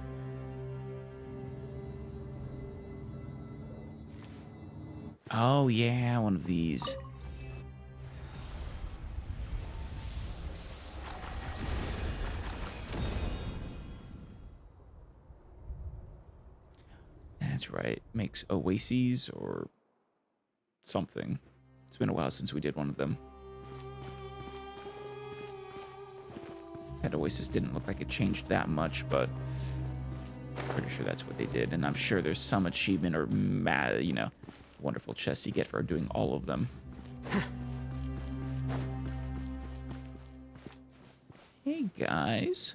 Oh yeah, one of these. That's right. Makes oases or something. It's been a while since we did one of them. That oasis didn't look like it changed that much, but pretty sure that's what they did. And I'm sure there's some achievement or, you know, wonderful chest you get for doing all of them. Hey, guys.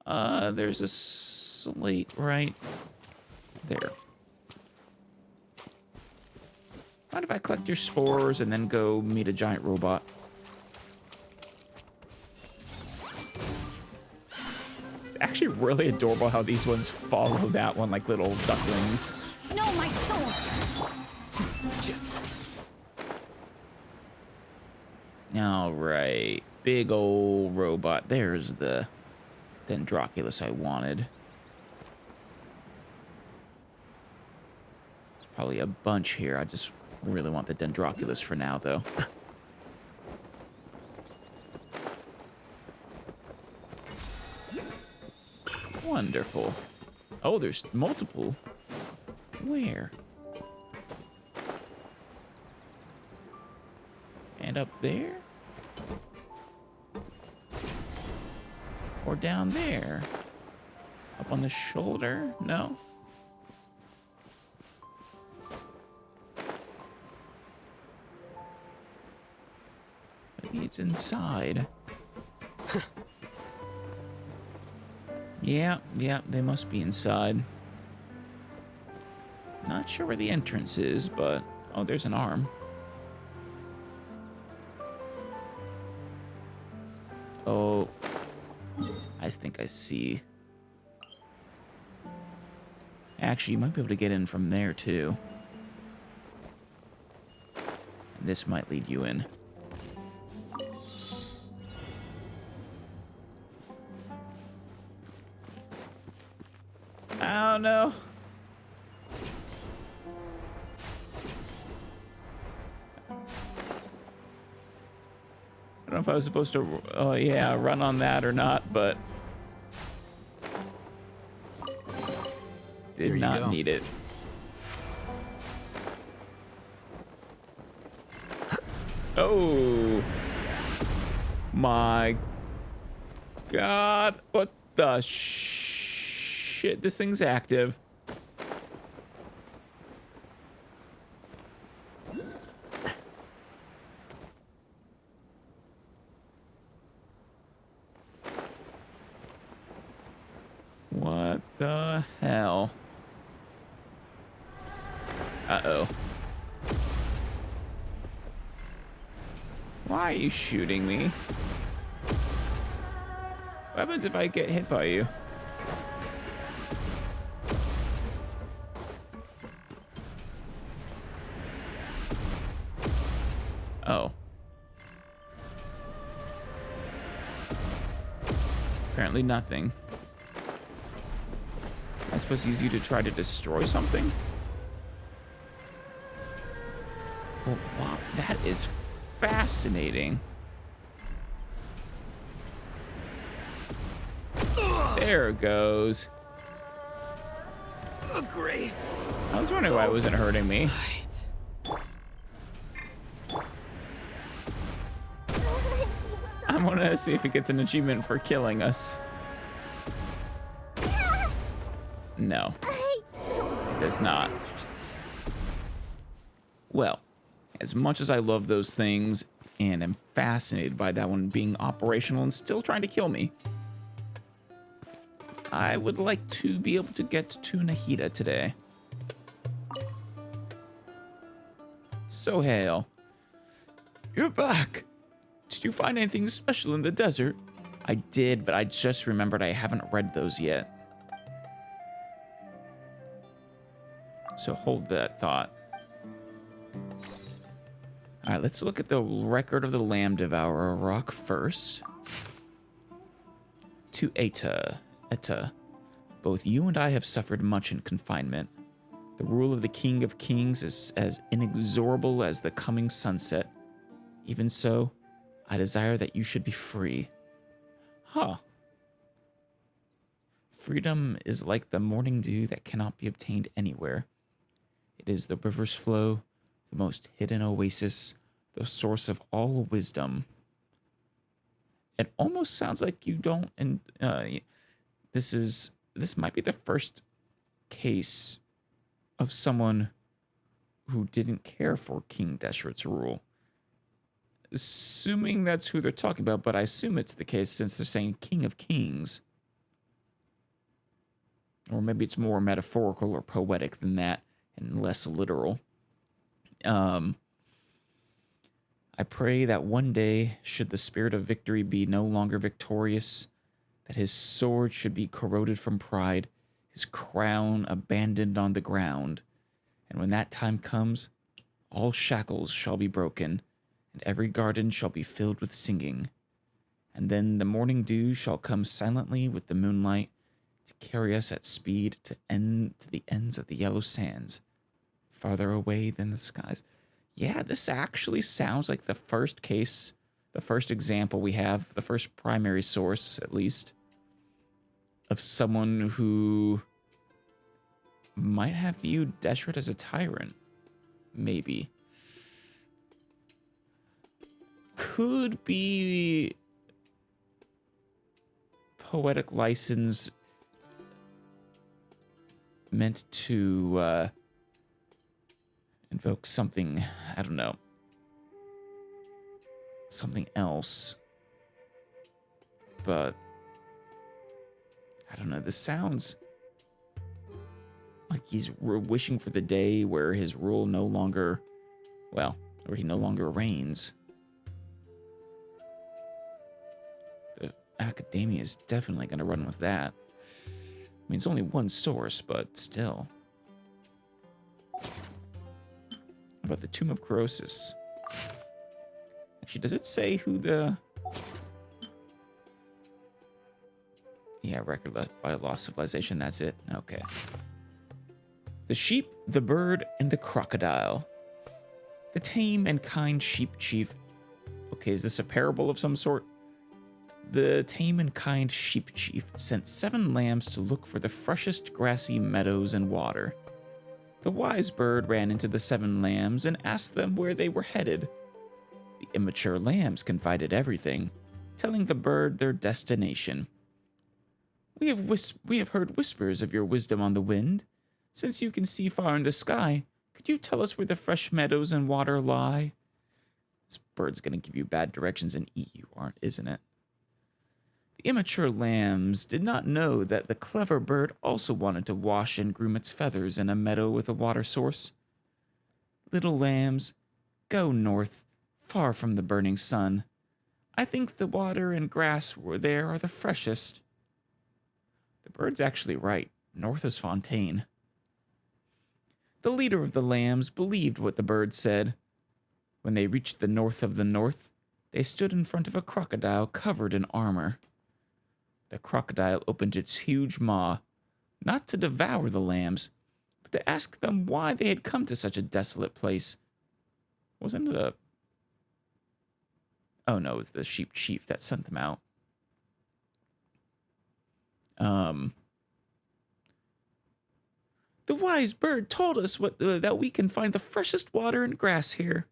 There's a slate right there. Mind if I collect your spores and then go meet a giant robot? It's actually really adorable how these ones follow that one like little ducklings. Know my sword. All right, big old robot. There's the Dendroculus I wanted. Probably a bunch here. I just really want the Dendroculus for now, though. Wonderful. Oh, there's multiple. Where? And up there? Or down there? Up on the shoulder? No? Maybe it's inside. Yeah, they must be inside. Not sure where the entrance is, but... Oh, there's an arm. Oh... I think I see. Actually, you might be able to get in from there, too. And this might lead you in. Oh, no. I don't know if I was supposed to, run on that or not, but did not need it. Oh my God! What the shit? This thing's active. What the hell? Uh-oh. Why are you shooting me? What happens if I get hit by you? Oh. Apparently nothing. Am I supposed to use you to try to destroy something? Well, wow, that is fascinating. There it goes. Agree. I was wondering why it wasn't hurting me. I want to see if it gets an achievement for killing us. No, it does not. Well, as much as I love those things and am fascinated by that one being operational and still trying to kill me, I would like to be able to get to Nahida today. Soheil, you're back. Did you find anything special in the desert? I did, but I just remembered I haven't read those yet. So hold that thought. All right, let's look at the record of the Lamb Devourer rock first. To Eta, both you and I have suffered much in confinement. The rule of the King of Kings is as inexorable as the coming sunset. Even so, I desire that you should be free. Huh. Freedom is like the morning dew that cannot be obtained anywhere. It is the river's flow, the most hidden oasis, the source of all wisdom. It almost sounds like you don't, and this might be the first case of someone who didn't care for King Deshret's rule. Assuming that's who they're talking about, but I assume it's the case since they're saying King of Kings. Or maybe it's more metaphorical or poetic than that and less literal. I pray that one day, should the spirit of victory be no longer victorious, that his sword should be corroded from pride, his crown abandoned on the ground, and when that time comes, all shackles shall be broken, and every garden shall be filled with singing. And then the morning dew shall come silently with the moonlight to carry us at speed to the ends of the yellow sands, farther away than the skies. Yeah, this actually sounds like the first case, the first example we have, the first primary source, at least, of someone who might have viewed Deshret as a tyrant. Maybe. Could be poetic license meant to invoke something, I don't know, something else. But I don't know, this sounds like he's wishing for the day where his rule no longer, well, where he no longer reigns. The academia is definitely going to run with that. I mean, it's only one source, but still. How about the Tomb of Croesus? Actually, does it say who the... Yeah, record left by a lost civilization, that's it. Okay. The sheep, the bird, and the crocodile. The tame and kind sheep chief. Okay, is this a parable of some sort? The tame and kind sheep chief sent 7 lambs to look for the freshest grassy meadows and water. The wise bird ran into the 7 lambs and asked them where they were headed. The immature lambs confided everything, telling the bird their destination. We have heard whispers of your wisdom on the wind. Since you can see far in the sky, could you tell us where the fresh meadows and water lie? This bird's gonna give you bad directions and eat you, isn't it? The immature lambs did not know that the clever bird also wanted to wash and groom its feathers in a meadow with a water source. Little lambs, go north, far from the burning sun. I think the water and grass there are the freshest. The bird's actually right. North is Fontaine. The leader of the lambs believed what the bird said. When they reached the north of the north, they stood in front of a crocodile covered in armor. The crocodile opened its huge maw, not to devour the lambs, but to ask them why they had come to such a desolate place. Wasn't it a... Oh no, it was the sheep chief that sent them out. The wise bird told us that we can find the freshest water and grass here.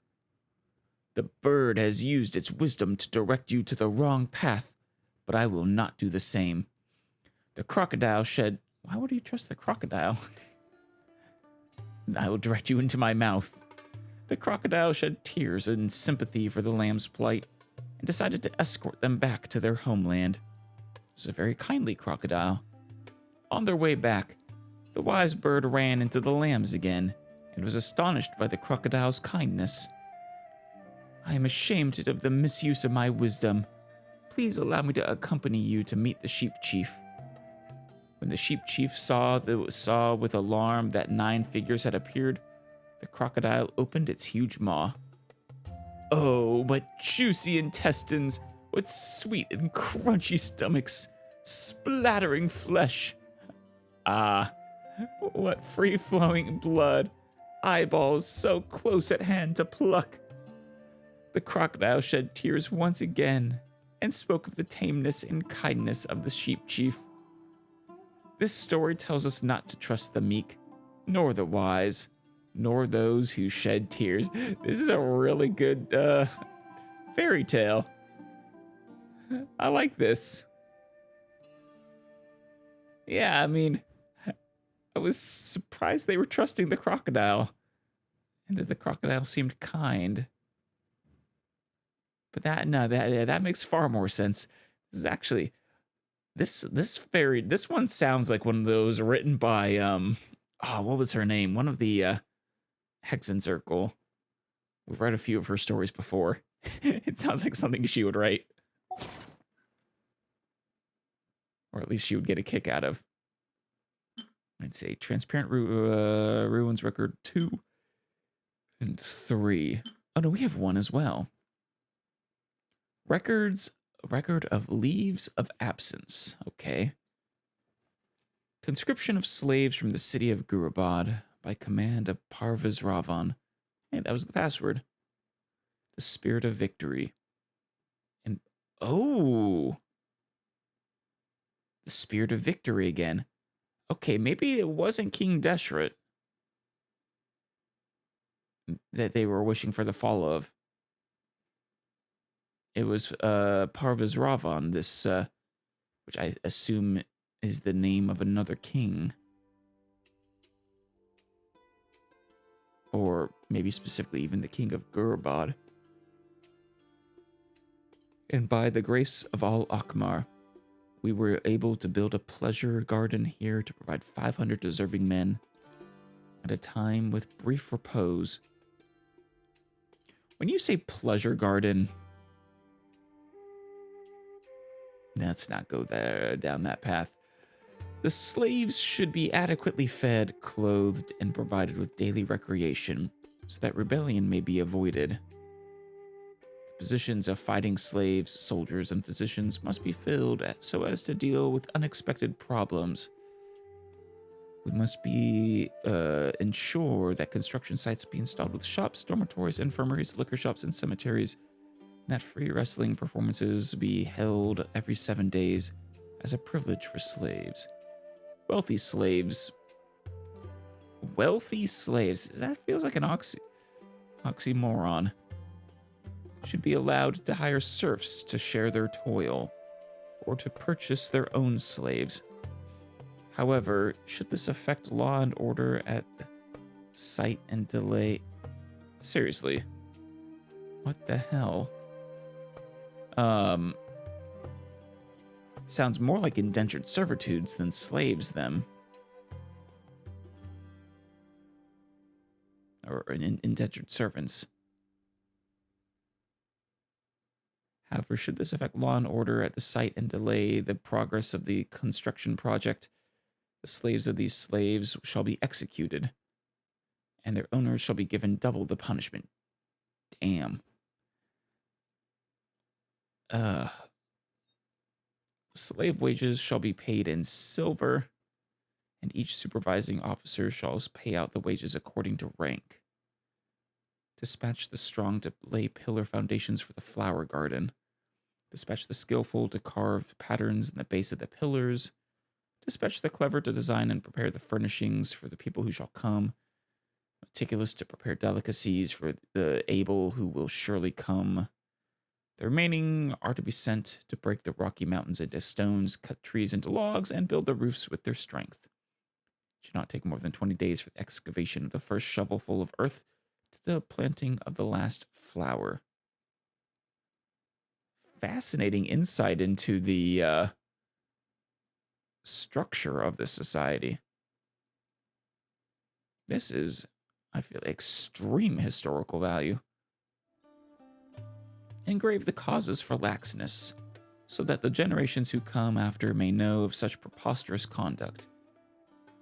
The bird has used its wisdom to direct you to the wrong path, but I will not do the same. The crocodile shed... Why would you trust the crocodile? I will direct you into my mouth. The crocodile shed tears in sympathy for the lamb's plight and decided to escort them back to their homeland. This is a very kindly crocodile. On their way back, the wise bird ran into the lambs again and was astonished by the crocodile's kindness. I am ashamed of the misuse of my wisdom. Please allow me to accompany you to meet the sheep chief. When the sheep chief saw with alarm that 9 figures had appeared, the crocodile opened its huge maw. Oh, what juicy intestines! What sweet and crunchy stomachs! Splattering flesh! Ah, what free-flowing blood! Eyeballs so close at hand to pluck! The crocodile shed tears once again and spoke of the tameness and kindness of the sheep chief. This story tells us not to trust the meek, nor the wise, nor those who shed tears. This is a really good fairy tale. I like this. Yeah, I mean, I was surprised they were trusting the crocodile, and that the crocodile seemed kind. But that makes far more sense. This is actually this one sounds like one of those written by what was her name? One of the Hexencircle. We've read a few of her stories before. It sounds like something she would write. Or at least she would get a kick out of. I'd say Transparent Ruins Record 2 and 3. Oh no, we have 1 as well. Record of Leaves of Absence. Okay. Conscription of slaves from the city of Gurabad by command of Parvez Ravan. Hey, that was the password. The Spirit of Victory. And, oh! The Spirit of Victory again. Okay, maybe it wasn't King Deshret that they were wishing for the fall of. It was Parvez Ravan, this, which I assume is the name of another king. Or maybe specifically even the king of Gurbad. And by the grace of Al Akmar, we were able to build a pleasure garden here to provide 500 deserving men at a time with brief repose. When you say pleasure garden, let's not go there down that path. The slaves should be adequately fed, clothed, and provided with daily recreation so that rebellion may be avoided. The positions of fighting slaves, soldiers, and physicians must be filled so as to deal with unexpected problems. We must ensure that construction sites be installed with shops, dormitories, infirmaries, liquor shops, and cemeteries, and that free wrestling performances be held every 7 days as a privilege for slaves. Wealthy slaves. That feels like an oxymoron. Should be allowed to hire serfs to share their toil, or to purchase their own slaves. However, should this affect law and order at sight and delay... Seriously. What the hell? Sounds more like indentured servitudes than slaves, them. Or indentured servants. However, should this affect law and order at the site and delay the progress of the construction project, the slaves of these slaves shall be executed, and their owners shall be given double the punishment. Damn. Slave wages shall be paid in silver, and each supervising officer shall pay out the wages according to rank. Dispatch the strong to lay pillar foundations for the flower garden. Dispatch the skillful to carve patterns in the base of the pillars. Dispatch the clever to design and prepare the furnishings for the people who shall come. Meticulous to prepare delicacies for the able who will surely come. The remaining are to be sent to break the rocky mountains into stones, cut trees into logs, and build the roofs with their strength. It should not take more than 20 days for the excavation of the first shovelful of earth to the planting of the last flower. Fascinating insight into the structure of the society. This is, I feel, extreme historical value. Engrave the causes for laxness, so that the generations who come after may know of such preposterous conduct,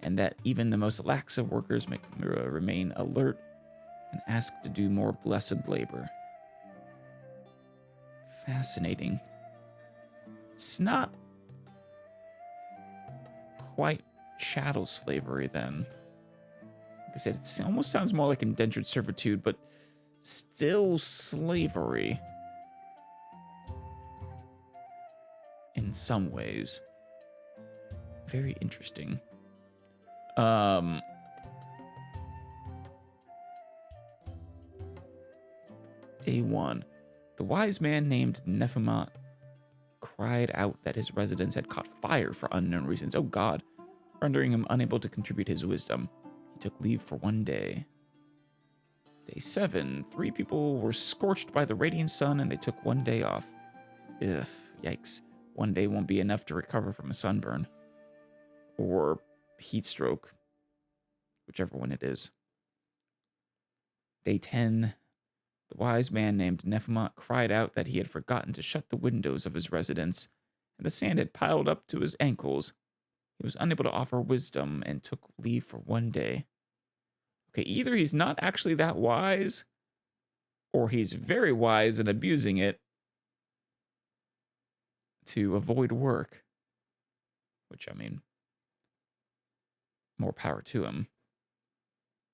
and that even the most lax of workers may remain alert and ask to do more blessed labor. Fascinating. It's not quite chattel slavery then. Like I said, it almost sounds more like indentured servitude, but still slavery. In some ways. Very interesting. Day 1. The wise man named Nephimat cried out that his residence had caught fire for unknown reasons. Oh God, rendering him unable to contribute his wisdom. He took leave for 1 day. Day 7. 3 people were scorched by the radiant sun and they took 1 day off. Ugh, yikes. 1 day won't be enough to recover from a sunburn. Or heat stroke. Whichever one it is. Day 10. The wise man named Nephimat cried out that he had forgotten to shut the windows of his residence, and the sand had piled up to his ankles. He was unable to offer wisdom and took leave for 1 day. Okay, either he's not actually that wise, or he's very wise and abusing it to avoid work. Which, I mean, more power to him.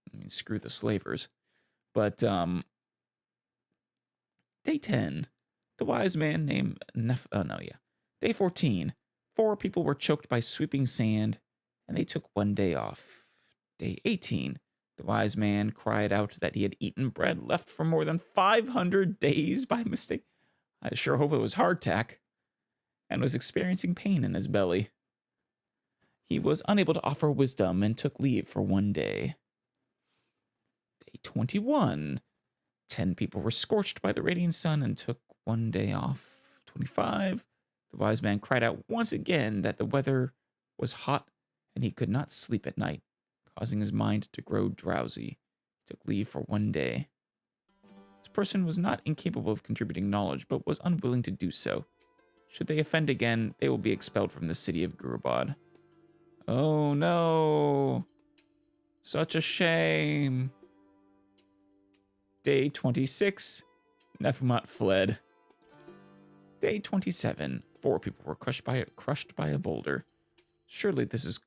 I mean, screw the slavers. But, day 10, the wise man named Day 14, 4 people were choked by sweeping sand, and they took 1 day off. Day 18, the wise man cried out that he had eaten bread left for more than 500 days by mistake. I sure hope it was hardtack, and was experiencing pain in his belly. He was unable to offer wisdom and took leave for 1 day. Day 21, 10 people were scorched by the radiant sun and took 1 day off. 25, the wise man cried out once again that the weather was hot and he could not sleep at night, causing his mind to grow drowsy. He took leave for 1 day. This person was not incapable of contributing knowledge, but was unwilling to do so. Should they offend again, they will be expelled from the city of Gurubad. Oh no! Such a shame. Day 26, Nephimat fled. Day 27, 4 people were crushed by a boulder. Surely this is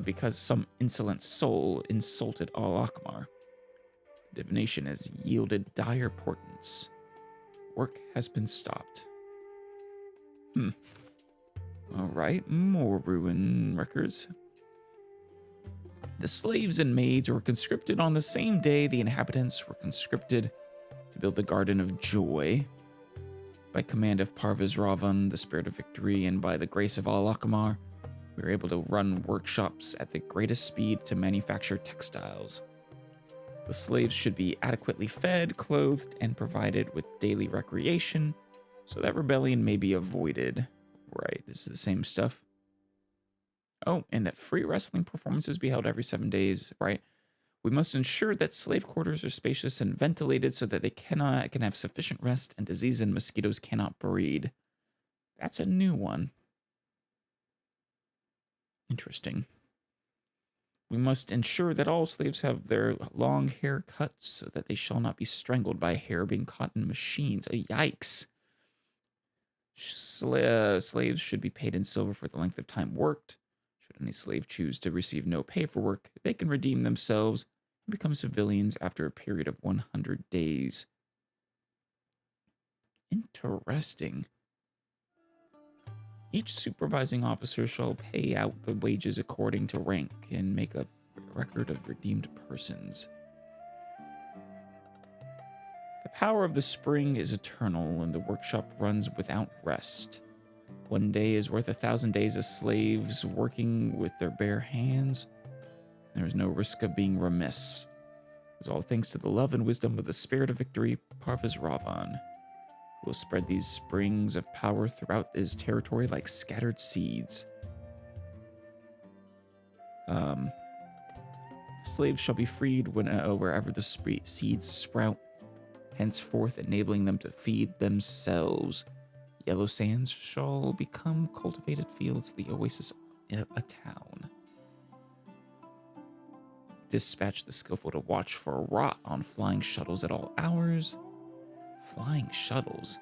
because some insolent soul insulted Al-Akmar. Divination has yielded dire portents. Work has been stopped. Alright, more ruin records. The slaves and maids were conscripted on the same day the inhabitants were conscripted to build the Garden of Joy. By command of Parvez Ravan, the Spirit of Victory, and by the grace of Al-Akmar, we were able to run workshops at the greatest speed to manufacture textiles. The slaves should be adequately fed, clothed, and provided with daily recreation, so that rebellion may be avoided. Right, this is the same stuff. Oh, and that free wrestling performances be held every 7 days, right? We must ensure that slave quarters are spacious and ventilated so that they can have sufficient rest and disease and mosquitoes cannot breed. That's a new one. Interesting. We must ensure that all slaves have their long hair cut so that they shall not be strangled by hair being caught in machines. Yikes. Slaves should be paid in silver for the length of time worked. Should any slave choose to receive no pay for work, they can redeem themselves and become civilians after a period of 100 days. Interesting. Each supervising officer shall pay out the wages according to rank and make a record of redeemed persons. The power of the spring is eternal, and the workshop runs without rest. 1 day is worth 1,000 days of slaves working with their bare hands. There is no risk of being remiss. It's all thanks to the love and wisdom of the Spirit of Victory, Parvez Ravan, who will spread these springs of power throughout his territory like scattered seeds. Slaves shall be freed wherever the seeds sprout, henceforth enabling them to feed themselves. Yellow sands shall become cultivated fields, the oasis of a town. Dispatch the skillful to watch for rot on flying shuttles at all hours. Flying shuttles.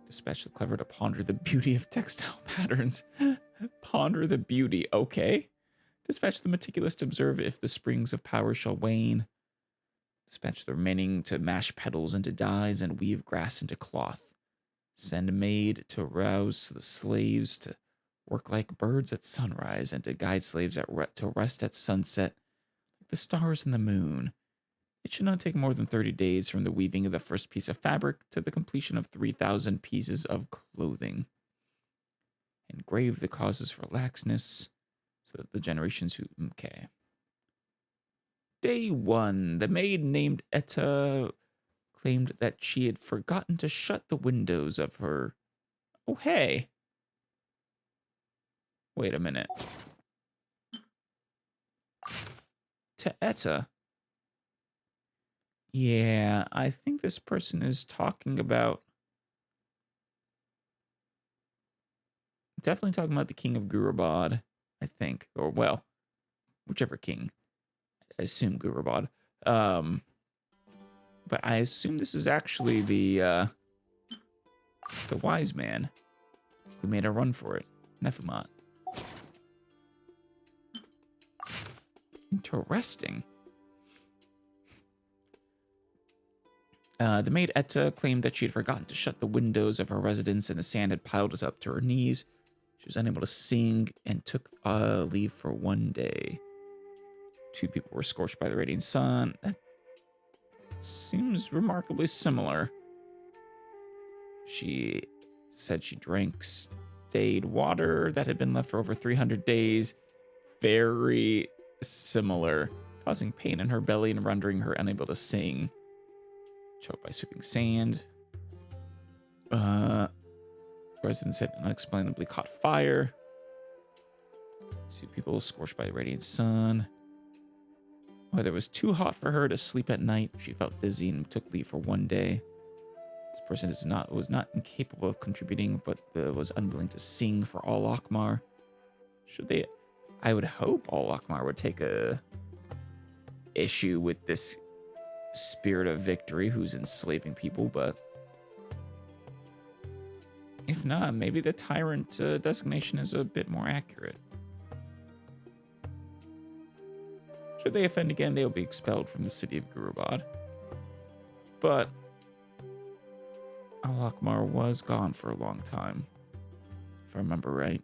Dispatch the clever to ponder the beauty of textile patterns. Ponder the beauty, okay. Dispatch the meticulous to observe if the springs of power shall wane. Dispatch the remaining to mash petals into dyes and weave grass into cloth. Send a maid to rouse the slaves to work like birds at sunrise and to guide slaves to rest at sunset, like the stars and the moon. It should not take more than 30 days from the weaving of the first piece of fabric to the completion of 3,000 pieces of clothing. Engrave the causes for laxness so that the generations who... Okay. Day 1, the maid named Etta claimed that she had forgotten to shut the windows of her... Oh, hey. Wait a minute. To Etta? Yeah, I think this person is talking about... Definitely talking about the king of Gurubad, I think. Or, well, whichever king. I assume Gurubad. But I assume this is actually the wise man who made a run for it. Nephimat. Interesting. The maid Etta claimed that she had forgotten to shut the windows of her residence and the sand had piled up to her knees. She was unable to sing and took leave for 1 day. 2 people were scorched by the radiant sun. That seems remarkably similar. She said she drank stayed water that had been left for over 300 days. Very similar, causing pain in her belly and rendering her unable to sing. Choked by sweeping sand. Residents had unexplainably caught fire. 2 people scorched by the radiant sun. Weather was too hot for her to sleep at night. She felt dizzy and took leave for 1 day. This person was not incapable of contributing, but was unwilling to sing for all Akmar. I would hope all Akmar would take a issue with this spirit of victory who's enslaving people, but if not, maybe the tyrant designation is a bit more accurate. Should they offend again, they will be expelled from the city of Gurubad. But Al-Akmar was gone for a long time, if I remember right.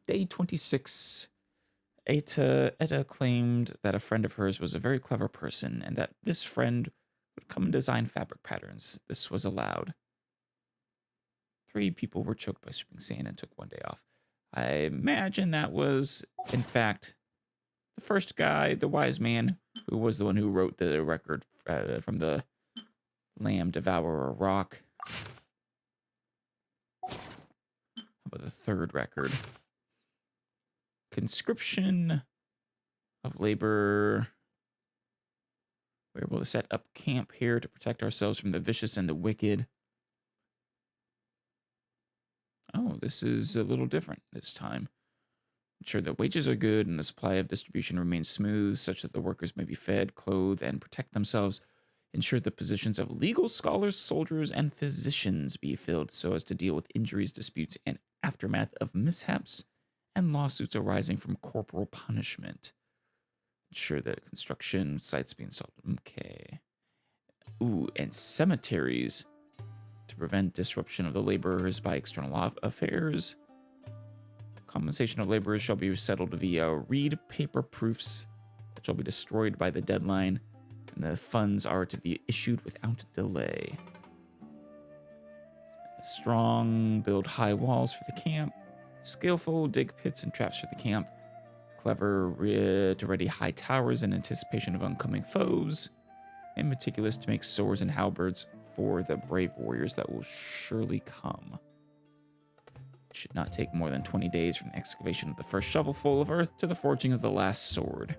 Day 26. Etta claimed that a friend of hers was a very clever person and that this friend would come and design fabric patterns. This was allowed. 3 people were choked by sweeping sand and took 1 day off. I imagine that was, in fact, the first guy, the wise man, who was the one who wrote the record from the Lamb Devourer Rock. How about the 3rd record? Conscription of labor. We're able to set up camp here to protect ourselves from the vicious and the wicked. Oh, this is a little different this time. Ensure that wages are good and the supply of distribution remains smooth, such that the workers may be fed, clothed, and protect themselves. Ensure the positions of legal scholars, soldiers, and physicians be filled so as to deal with injuries, disputes, and aftermath of mishaps and lawsuits arising from corporal punishment. Ensure that construction sites be installed. Okay. Ooh, and cemeteries to prevent disruption of the laborers by external affairs. Compensation of laborers shall be settled via reed paper proofs that shall be destroyed by the deadline, and the funds are to be issued without delay. Strong, build high walls for the camp. Skillful, dig pits and traps for the camp. Clever, to ready high towers in anticipation of oncoming foes. And meticulous to make swords and halberds for the brave warriors that will surely come. It should not take more than 20 days from the excavation of the first shovelful of earth to the forging of the last sword.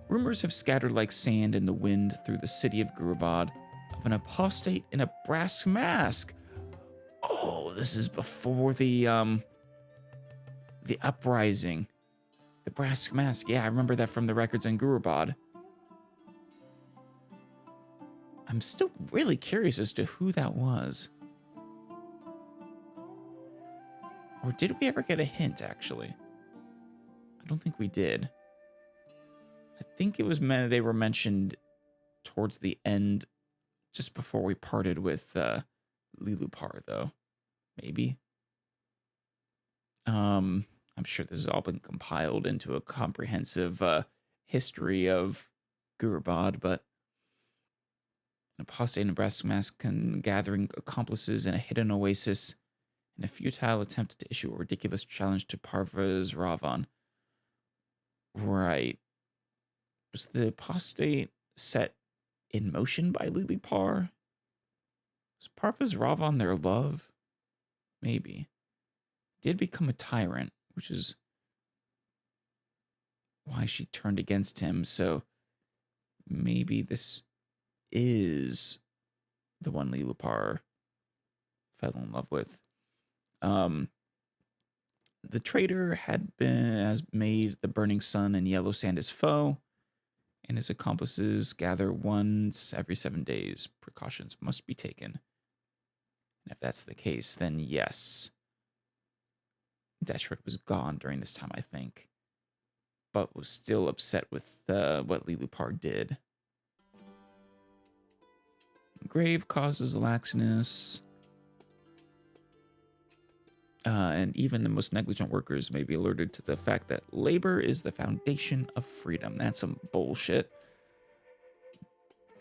Rumors have scattered like sand in the wind through the city of Gurubad of an apostate in a brass mask. Oh, this is before the uprising. The brass mask. Yeah, I remember that from the records in Gurubad. I'm still really curious as to who that was. Or did we ever get a hint, actually? I don't think we did. I think it was they were mentioned towards the end, just before we parted with Lilupar, though. Maybe. I'm sure this has all been compiled into a comprehensive history of Gurubad, but an apostate in a brass mask gathering accomplices in a hidden oasis in a futile attempt to issue a ridiculous challenge to Parvaz Ravan. Right. Was the apostate set in motion by Lilupar? Was Parvaz Ravan their love? Maybe. Did become a tyrant, which is why she turned against him, so maybe this is the one Lilupar fell in love with. The traitor has made the burning sun and yellow sand his foe, and his accomplices gather once every 7 days. Precautions must be taken. And if that's the case, then yes, Deshret was gone during this time, I think, but was still upset with what Lilupar did. Grave causes laxness. And even the most negligent workers may be alerted to the fact that labor is the foundation of freedom. That's some bullshit.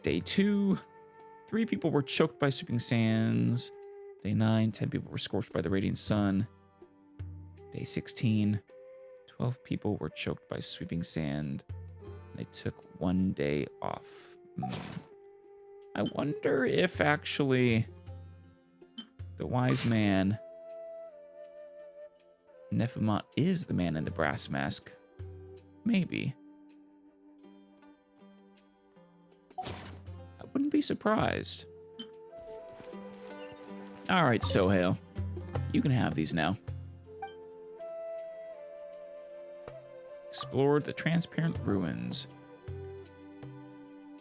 Day 2, 3 people were choked by sweeping sands. Day 9, 10 people were scorched by the radiant sun. Day 16, 12 people were choked by sweeping sand. They took 1 day off. I wonder if actually the wise man Nephimot is the man in the brass mask. Maybe. I wouldn't be surprised. All right, Soheil. You can have these now. Explored the transparent ruins.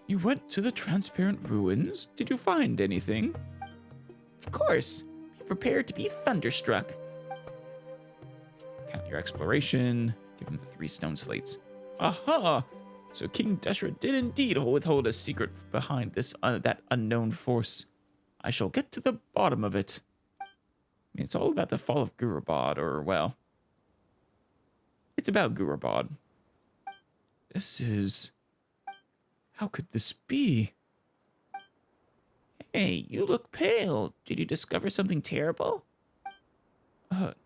You went to the transparent ruins? Did you find anything? Of course. Be prepared to be thunderstruck. Count your exploration. Give him the 3 stone slates. Aha! So King Deshret did indeed withhold a secret behind this that unknown force. I shall get to the bottom of it. I mean, it's all about the fall of Gurubad, or, well, it's about Gurubad. This is... How could this be? Hey, you look pale. Did you discover something terrible?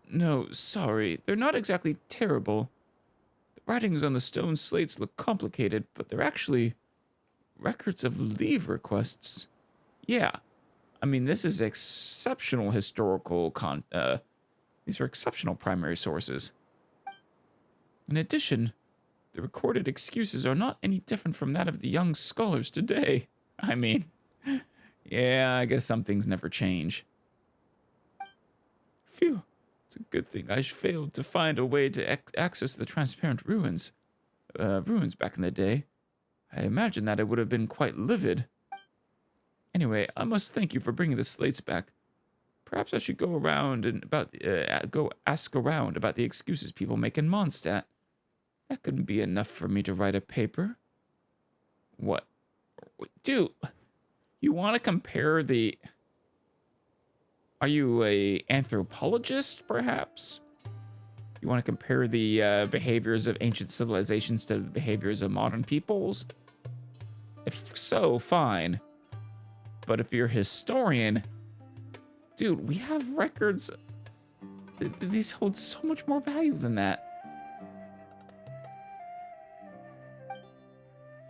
No, sorry. They're not exactly terrible. The writings on the stone slates look complicated, but they're actually records of leave requests. Yeah. I mean, this is exceptional historical these are exceptional primary sources. In addition, the recorded excuses are not any different from that of the young scholars today. I mean, yeah, I guess some things never change. Phew. It's a good thing I failed to find a way to access the transparent ruins back in the day. I imagine that it would have been quite livid. Anyway, I must thank you for bringing the slates back. Perhaps I should go around and go ask around about the excuses people make in Mondstadt. That couldn't be enough for me to write a paper. What? Dude, you want to compare the... Are you a anthropologist, perhaps? You want to compare the behaviors of ancient civilizations to the behaviors of modern peoples? If so, fine. But if you're a historian... Dude, we have records... These hold so much more value than that.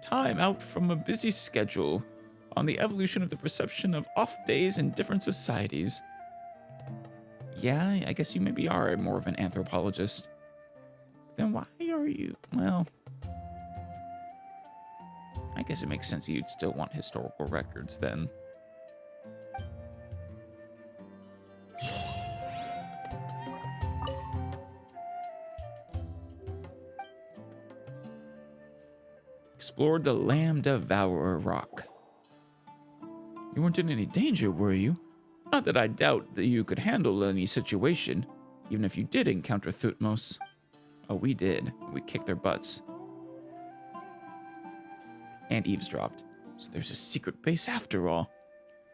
Time out from a busy schedule on the evolution of the perception of off days in different societies. Yeah, I guess you maybe are more of an anthropologist. Then why are you... Well... I guess it makes sense you'd still want historical records then. Explored the Lamb Devourer Rock. You weren't in any danger, were you? Not that I doubt that you could handle any situation, even if you did encounter Thutmose. Oh, we did. We kicked their butts. And eavesdropped. So there's a secret base after all.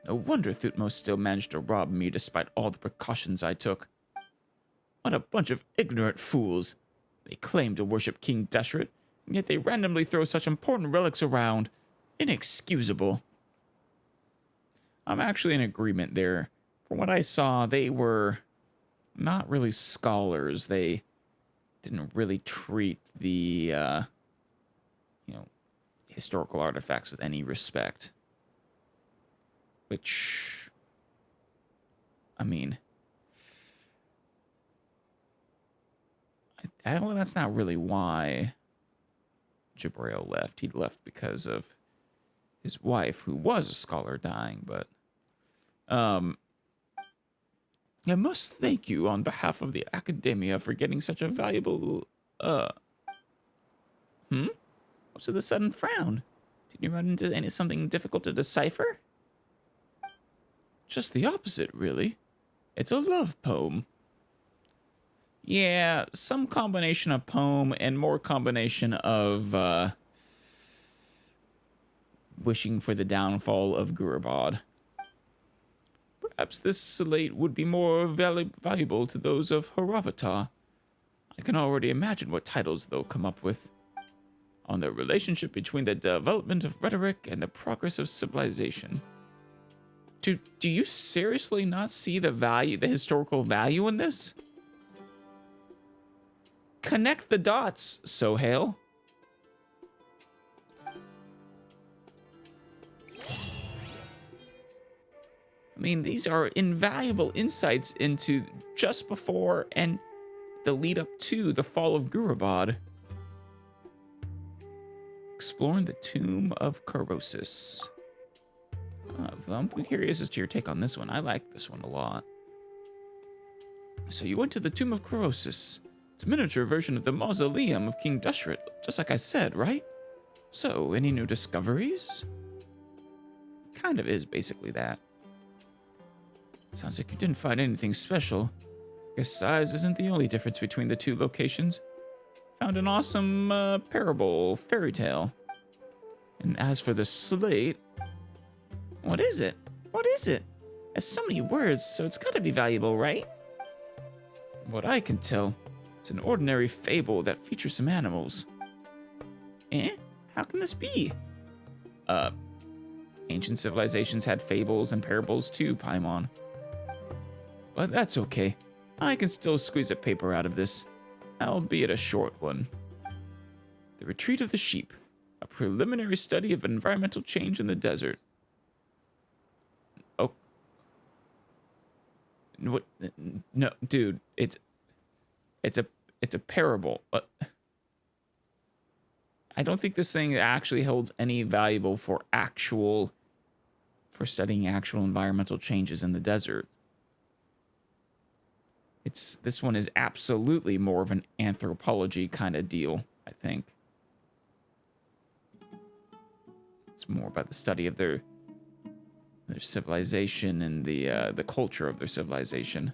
No wonder Thutmose still managed to rob me despite all the precautions I took. What a bunch of ignorant fools. They claim to worship King Deshret, and yet they randomly throw such important relics around. Inexcusable. I'm actually in agreement there. From what I saw, they were not really scholars. They didn't really treat the, historical artifacts with any respect. Which, I mean, I don't, that's not really why Jabrail left. He left because of his wife, who was a scholar, dying, but I must thank you on behalf of the Academia for getting such a valuable, What's with the sudden frown? Did you run into something difficult to decipher? Just the opposite, really. It's a love poem. Yeah, some combination of poem and more combination of wishing for the downfall of Gurabad. Perhaps this slate would be more valuable to those of Haravatar. I can already imagine what titles they'll come up with. On the relationship between the development of rhetoric and the progress of civilization. Do you seriously not see the historical value in this? Connect the dots, Soheil. I mean, these are invaluable insights into just before and the lead up to the fall of Gurabad. Exploring the tomb of Korosis. Well, I'm curious as to your take on this one. I like this one a lot. So you went to the tomb of Korosis. It's a miniature version of the mausoleum of King Dashret, just like I said, right? So, any new discoveries? Kind of is basically that. Sounds like you didn't find anything special. Guess size isn't the only difference between the two locations. Found an awesome parable fairy tale. And as for the slate, what is it? What is it? Has so many words, so it's got to be valuable, right? From what I can tell, it's an ordinary fable that features some animals. Eh? How can this be? Ancient civilizations had fables and parables too, Paimon. But that's okay. I can still squeeze a paper out of this, albeit a short one. The Retreat of the Sheep, a preliminary study of environmental change in the desert. Oh. What? No, dude, it's a parable. I don't think this thing actually holds any valuable for studying actual environmental changes in the desert. This one is absolutely more of an anthropology kind of deal, I think. It's more about the study of their civilization and the culture of their civilization.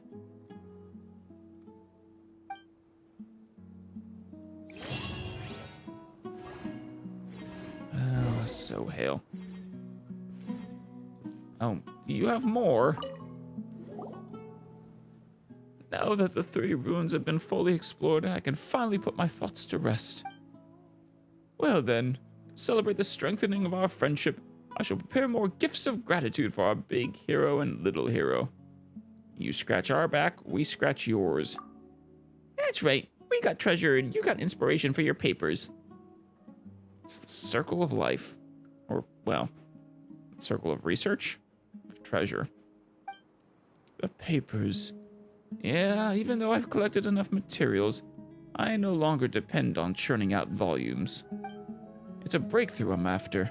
Oh, Soheil. Oh, do you have more? Now that the 3 ruins have been fully explored, I can finally put my thoughts to rest. Well then, to celebrate the strengthening of our friendship, I shall prepare more gifts of gratitude for our big hero and little hero. You scratch our back, we scratch yours. That's right, we got treasure and you got inspiration for your papers. It's the circle of life. Or, well, circle of research? Treasure. The papers. Yeah, even though I've collected enough materials, I no longer depend on churning out volumes. It's a breakthrough I'm after.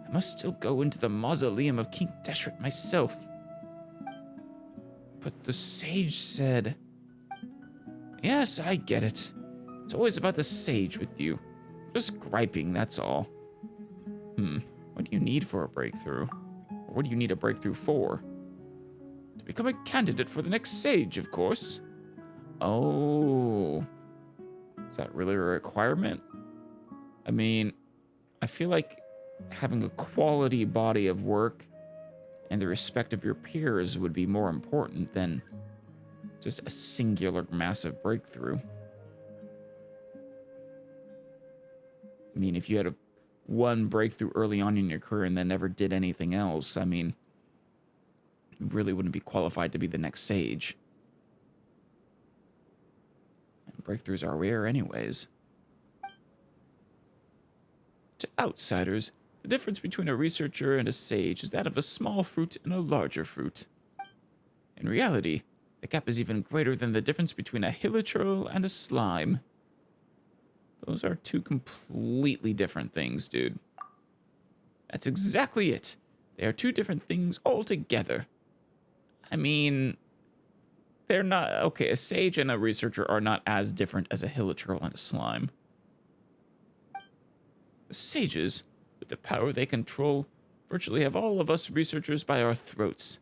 I must still go into the mausoleum of King Dashret myself. But the sage said... Yes, I get it. It's always about the sage with you. Just griping, that's all. What do you need for a breakthrough? Or what do you need a breakthrough for? To become a candidate for the next sage, of course. Oh. Is that really a requirement? I mean, I feel like having a quality body of work and the respect of your peers would be more important than just a singular massive breakthrough. I mean, if you had one breakthrough early on in your career and then never did anything else, I mean, you really wouldn't be qualified to be the next sage. And breakthroughs are rare anyways. To outsiders, the difference between a researcher and a sage is that of a small fruit and a larger fruit. In reality, the gap is even greater than the difference between a hilichurl and a slime. Those are 2 completely different things, dude. That's exactly it. They are 2 different things altogether. I mean, they're not... Okay, a sage and a researcher are not as different as a hilichurl and a slime. The sages, with the power they control, virtually have all of us researchers by our throats.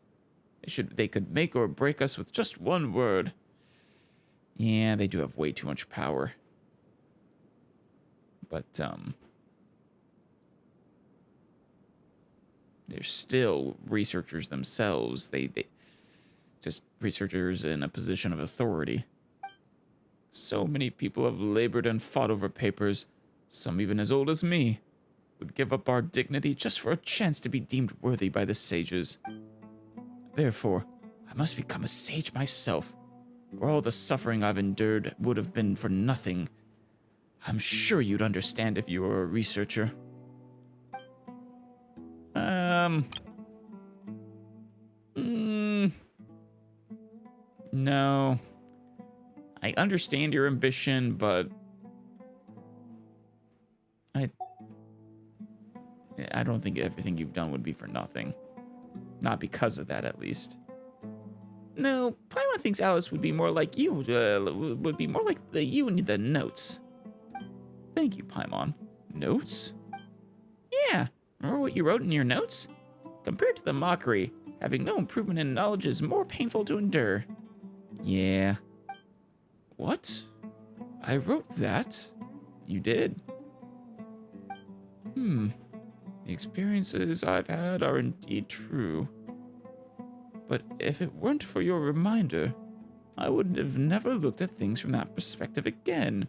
They could make or break us with just one word. Yeah, they do have way too much power. But, they're still researchers themselves. They just researchers in a position of authority. So many people have labored and fought over papers, some even as old as me, would give up our dignity just for a chance to be deemed worthy by the sages. Therefore, I must become a sage myself, or all the suffering I've endured would have been for nothing. I'm sure you'd understand if you were a researcher. No. I understand your ambition, but I don't think everything you've done would be for nothing. Not because of that, at least. No, Paimon thinks Alice would be more like you, would be more like you in the notes. Thank you, Paimon. Notes? Yeah, remember what you wrote in your notes? Compared to the mockery, having no improvement in knowledge is more painful to endure. Yeah. What? I wrote that? You did? The experiences I've had are indeed true. But if it weren't for your reminder, I would have never looked at things from that perspective again.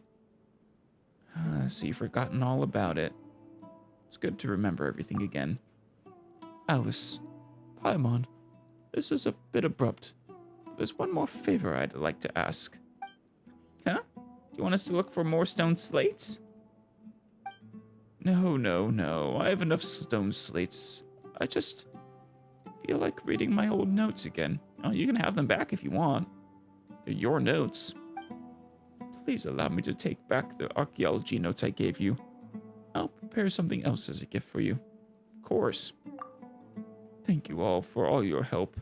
So you've forgotten all about it. It's good to remember everything again. Alice, Paimon, this is a bit abrupt. There's one more favor I'd like to ask. Huh? Do you want us to look for more stone slates? No. I have enough stone slates. I just feel like reading my old notes again. Oh, you can have them back if you want. They're your notes. Please allow me to take back the archaeology notes I gave you. I'll prepare something else as a gift for you. Of course. Thank you all for all your help,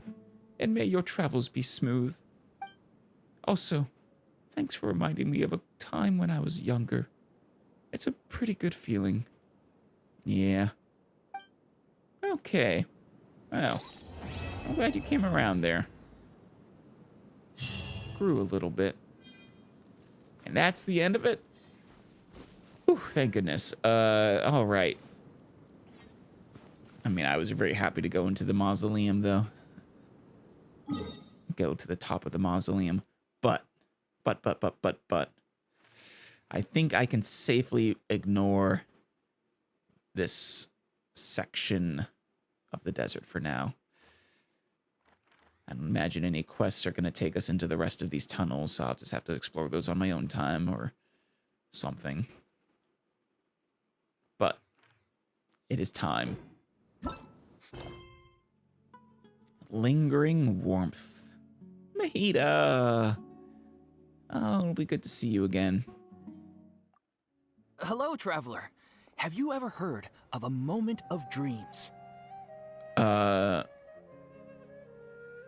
and may your travels be smooth. Also, thanks for reminding me of a time when I was younger. It's a pretty good feeling. Yeah. Okay. Well, I'm glad you came around there. Grew a little bit. And that's the end of it? Whew, thank goodness. All right. I mean, I was very happy to go into the mausoleum, though. Go to the top of the mausoleum. But. I think I can safely ignore this section of the desert for now. I don't imagine any quests are going to take us into the rest of these tunnels, so I'll just have to explore those on my own time or something. But it is time. Lingering warmth. Nahida! Oh, it'll be good to see you again. Hello, traveler. Have you ever heard of a moment of dreams?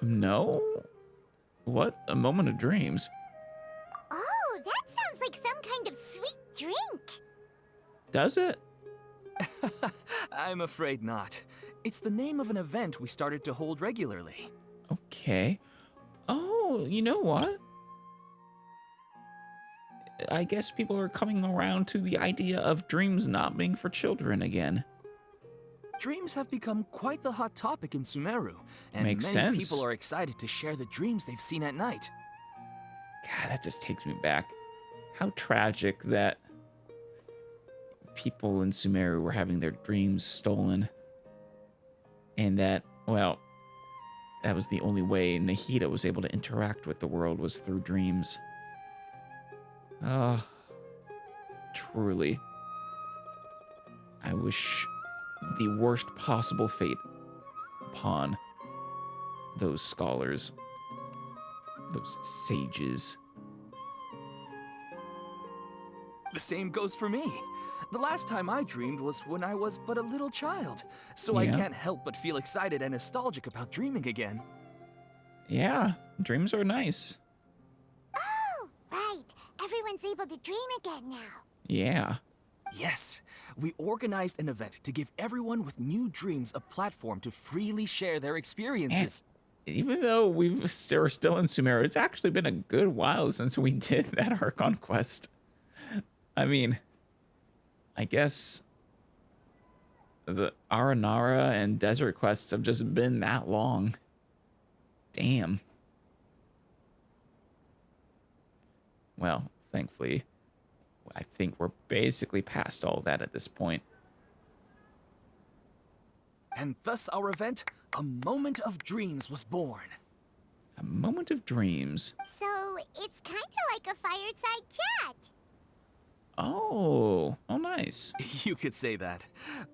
No? What? A moment of dreams? Oh, that sounds like some kind of sweet drink. Does it? I'm afraid not. It's the name of an event we started to hold regularly. Okay. Oh, you know what? I guess people are coming around to the idea of dreams not being for children again. Dreams have become quite the hot topic in Sumeru, and Makes many sense. people are excited to share the dreams they've seen at night. God, that just takes me back. How tragic that people in Sumeru were having their dreams stolen. And that, well, that was the only way Nahida was able to interact with the world was through dreams. Truly. I wish the worst possible fate upon those scholars, those sages. The same goes for me. The last time I dreamed was when I was but a little child, so I Yeah. can't help but feel excited and nostalgic about dreaming again. Yeah, dreams are nice. Oh, right. Everyone's able to dream again now. Yeah. Yes, we organized an event to give everyone with new dreams a platform to freely share their experiences. even though we're still in Sumeru, it's actually been a good while since we did that Archon quest. I mean, I guess the Aranara and Desert quests have just been that long. Damn. Well, thankfully, I think we're basically past all that at this point. And thus our event, A Moment of Dreams, was born. A moment of dreams. So it's kind of like a fireside chat. Oh, nice. You could say that.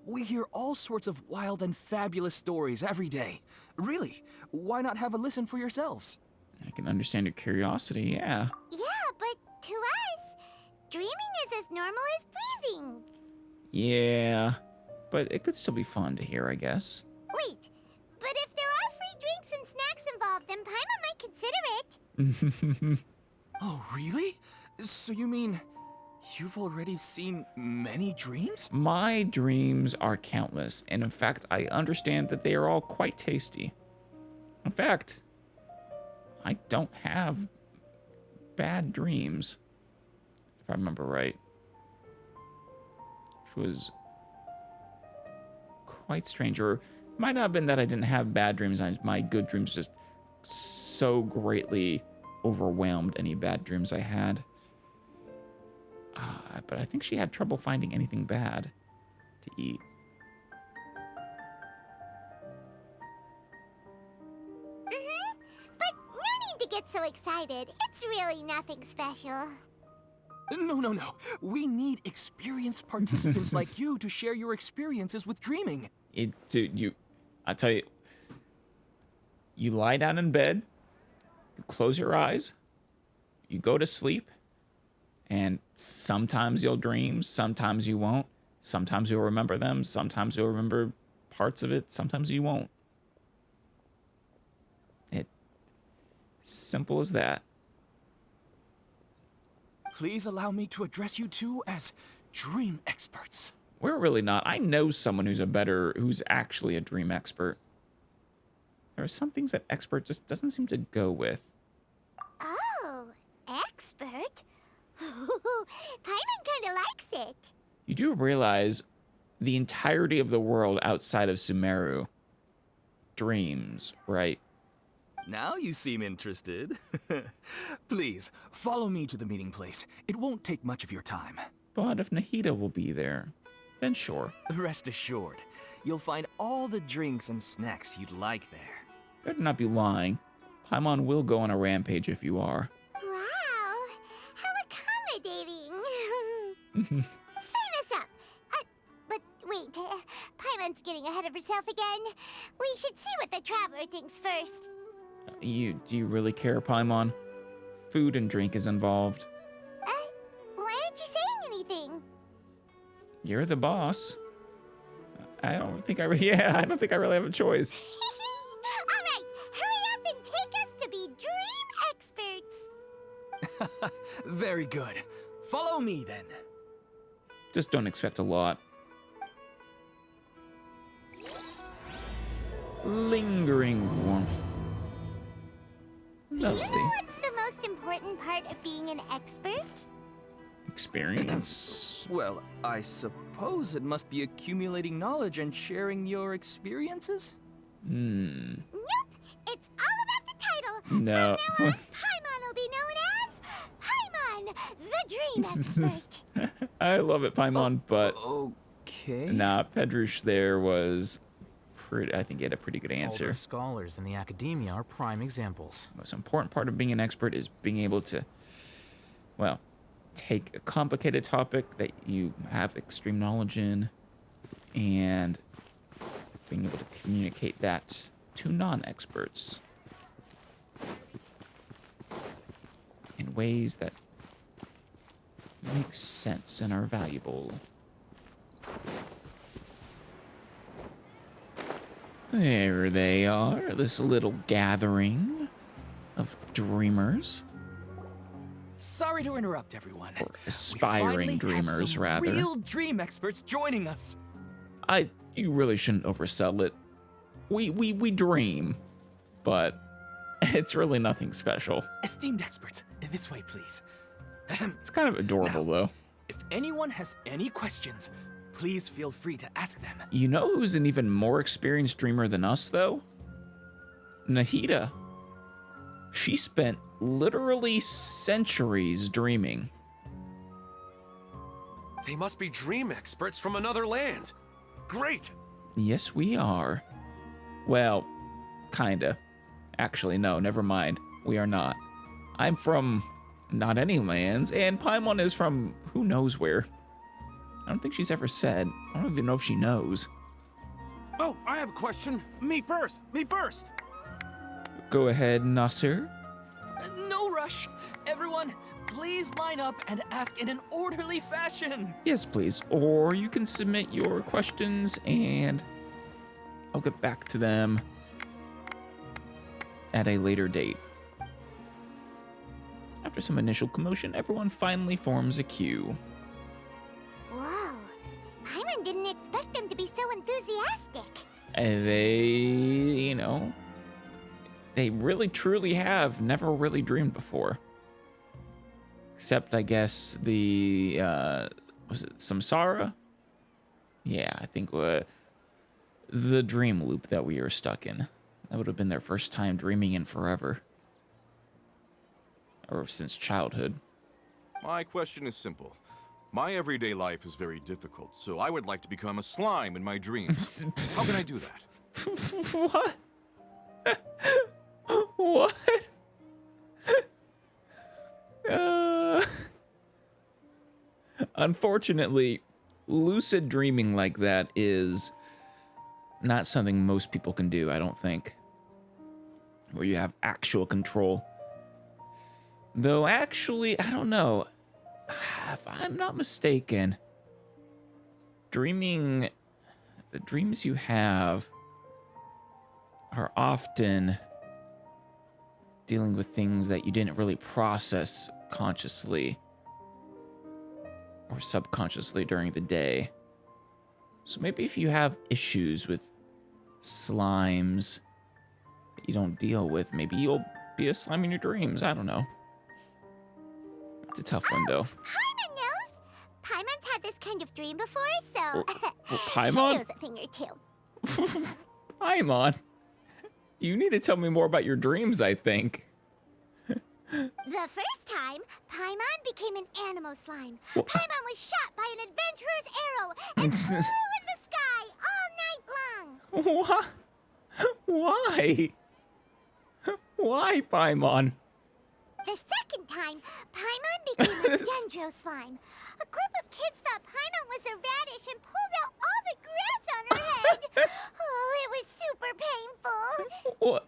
We hear all sorts of wild and fabulous stories every day. Really, why not have a listen for yourselves? I can understand your curiosity, yeah. Yeah, but to us, dreaming is as normal as breathing. Yeah, but it could still be fun to hear, I guess. Wait, but if there are free drinks and snacks involved, then Paimon might consider it. Oh, really? So you mean you've already seen many dreams? My dreams are countless, and in fact, I understand that they are all quite tasty. In fact, I don't have bad dreams, if I remember right. Which was quite strange, or it might not have been that I didn't have bad dreams, my good dreams just so greatly overwhelmed any bad dreams I had. But I think she had trouble finding anything bad to eat. But no need to get so excited. It's really nothing special. No. We need experienced participants like you to share your experiences with dreaming. I tell you, you lie down in bed, you close your eyes, you go to sleep, and sometimes you'll dream, sometimes you won't. Sometimes you'll remember them, sometimes you'll remember parts of it, sometimes you won't. It's simple as that. Please allow me to address you two as dream experts. We're really not. I know someone who's actually a dream expert. There are some things that expert just doesn't seem to go with. Oh, expert? Paimon kind of likes it. You do realize the entirety of the world outside of Sumeru dreams, right? Now you seem interested. Please, follow me to the meeting place. It won't take much of your time. But if Nahida will be there, then sure. Rest assured, you'll find all the drinks and snacks you'd like there. Better not be lying. Paimon will go on a rampage if you are. Wow, how accommodating. Sign us up. But wait, Paimon's getting ahead of herself again. We should see what the traveler thinks first. Do you really care, Paimon? Food and drink is involved. Why aren't you saying anything? You're the boss. I don't think I really have a choice. All right, hurry up and take us to be dream experts. Very good. Follow me then. Just don't expect a lot. Lingering warmth. Do you Lovely. know what's the most important part of being an expert? Experience. Well, I suppose it must be accumulating knowledge and sharing your experiences? Nope, it's all about the title. No. From now on, Paimon will be known as Paimon, the dream expert. I love it, Paimon, but Okay. nah, Pedrush there was pretty. I think he had a pretty good All answer. the scholars in the academia are prime examples. The most important part of being an expert is being able to, well, take a complicated topic that you have extreme knowledge in and being able to communicate that to non-experts in ways that make sense and are valuable. There they are, this little gathering of dreamers. Sorry to interrupt, everyone. Or We aspiring finally have dreamers, some rather. real dream experts joining us. You really shouldn't oversell it. We dream. but it's really nothing special. Esteemed experts, this way, please. It's kind of adorable, though. If anyone has any questions, please feel free to ask them. You know who's an even more experienced dreamer than us, though? Nahida. She spent literally centuries dreaming. They must be dream experts from another land. Great! Yes, we are. Well, kinda. Actually, no, never mind. We are not. I'm from not any lands, and Paimon is from who knows where. I don't think she's ever said. I don't even know if she knows. Oh, I have a question. Me first. Me first. Go ahead, Nasser. No rush. Everyone, please line up and ask in an orderly fashion. Yes, please. Or you can submit your questions and I'll get back to them at a later date. After some initial commotion, everyone finally forms a queue. Whoa. Paimon didn't expect them to be so enthusiastic. And they, they really truly have never really dreamed before. Except, I guess, the, was it Samsara? Yeah, I think the dream loop that we are stuck in. That would have been their first time dreaming in forever. Or since childhood. My question is simple. My everyday life is very difficult, so I would like to become a slime in my dreams. How can I do that? What? What? Unfortunately, lucid dreaming like that is not something most people can do, I don't think. Where you have actual control. Though actually, I don't know. If I'm not mistaken, the dreams you have are often dealing with things that you didn't really process consciously or subconsciously during the day. So maybe if you have issues with slimes that you don't deal with, maybe you'll be a slime in your dreams. I don't know. It's a tough one, though. Paimon knows. Paimon's had this kind of dream before, so Paimon? she knows a thing or two. Paimon, you need to tell me more about your dreams, I think. The first time, Paimon became an animal slime. Paimon was shot by an adventurer's arrow and flew in the sky all night long. What? Why? Why, Paimon? The second time, Paimon became a dendro slime. A group of kids thought Paimon was a radish and pulled out all the grass on her head. Oh, it was super painful. What?